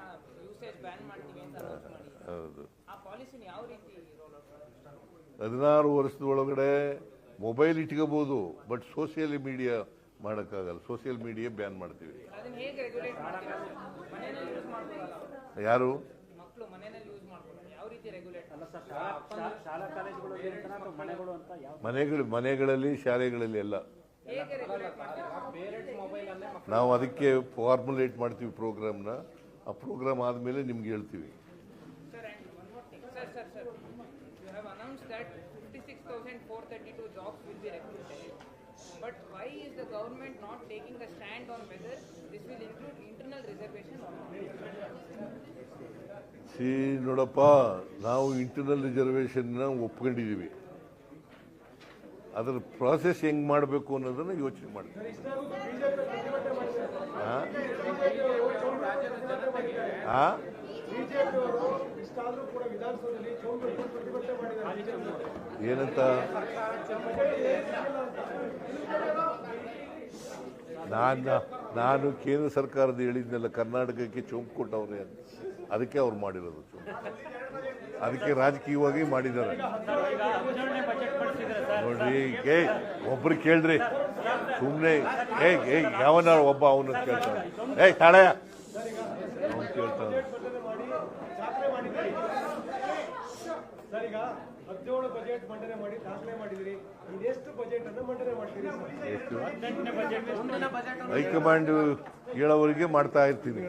ಯೂಸೇಜ್ ಬ್ಯಾನ್ ಮಾಡ್ತೀವಿ ಅಂತ ಅನೌನ್ಸ್ ಮಾಡಿದ್ದಾರೆ. ಹೌದು. ಆ ಪಾಲಿಸಿನ ಯಾವ ರೀತಿ ರೋಲ್ ಔಟ್ ಮಾಡ್ತಾರೆ? 16 ವರ್ಷದೊಳಗಡೆ ಮೊಬೈಲ್ ಇಟ್ಕೋಬಹುದು, ಬಟ್ ಸೋಷಿಯಲ್ ಮೀಡಿಯಾ ಮಾಡೋಕ್ಕಾಗಲ್ಲ. ಸೋಷಿಯಲ್ ಮೀಡಿಯಾ ಬ್ಯಾನ್ ಮಾಡ್ತೀವಿ. ಅದನ್ನ ಹೇಗೆ ರೆಗ್ಯುಲೇಟ್ ಮಾಡ್ತೀರಾ? ಮನೆಯಲ್ಲಿ ಯೂಸ್ ಮಾಡ್ಬೋದಲ್ಲ ಯಾರು ಮಕ್ಕಳು ಮನೆಯಲ್ಲಿ ಯೂಸ್ ಮಾಡ್ಬೋದಲ್ಲ, ಯಾವ ರೀತಿ ರೆಗ್ಯುಲೇಟ್? ಮನೆಗಳಲ್ಲಿ ಶಾಲೆಗಳಲ್ಲಿ ಎಲ್ಲ ಹೇಗೆ ರೆಗ್ಯುಲೇಟ್ ಮಾಡ್ತೀರಾ? ಪೇರೆಂಟ್ಸ್ ಮೊಬೈಲ್ ಅನ್ನೇ ನಾವು ಅದಕ್ಕೆ ಫಾರ್ಮುಲೇಟ್ ಮಾಡ್ತೀವಿ ಪ್ರೋಗ್ರಾಮ್ನ. ಆ ಪ್ರೋಗ್ರಾಮ್ ಆದಮೇಲೆ ನಿಮ್ಗೆ ಹೇಳ್ತೀವಿ. Sir, and one more thing. Sir, you have announced that 56,432 jobs will be recruited. But why is the government not taking a stand on whether this will include internal reservation or not? ನೋಡಪ್ಪ, ನಾವು internal ರಿಸರ್ವೇಷನ್ನ ಒಪ್ಕೊಂಡಿದ್ದೀವಿ. ಅದರ process ಹೆಂಗೆ ಮಾಡಬೇಕು ಅನ್ನೋದನ್ನು ಯೋಚನೆ ಮಾಡ್ತೀವಿ. ಏನಂತ ನಾನು ಕೇಂದ್ರ ಸರ್ಕಾರದ ಹೇಳಿದ್ನೆಲ್ಲ, ಕರ್ನಾಟಕಕ್ಕೆ ಚುಂಕು ಕೊಟ್ಟವ್ರೆ ಅಂತ, ಅದಕ್ಕೆ ಅವ್ರು ಮಾಡಿರೋದು. ಅದಕ್ಕೆ ರಾಜಕೀಯವಾಗಿ ಮಾಡಿದ್ದಾರೆ ನೋಡ್ರಿ. ಒಬ್ರು ಕೇಳ್ರಿ, ಸುಮ್ಮನೆ ಯಾವನ ಒಬ್ಬ ಅವನ ಕೇಳ್ತಾನೆ, ತಾಳಯ್ಯ ಅವನು ಕೇಳ್ತಾನೆ. ಸರ್, ಈಗ 17 ಬಜೆಟ್ ಮಂಡನೆ ಮಾಡಿ ದಾಖಲೆ ಮಾಡಿದಿರಿ, ಇನ್ನೆಷ್ಟು ಬಜೆಟ್ ಅನ್ನು ಮಂಡನೆ ಮಾಡ್ತೀರಿ? ಹೈಕಮಾಂಡ್ ಹೇಳೋವರೆಗೆ ಮಾಡ್ತಾ ಇರ್ತೀನಿ.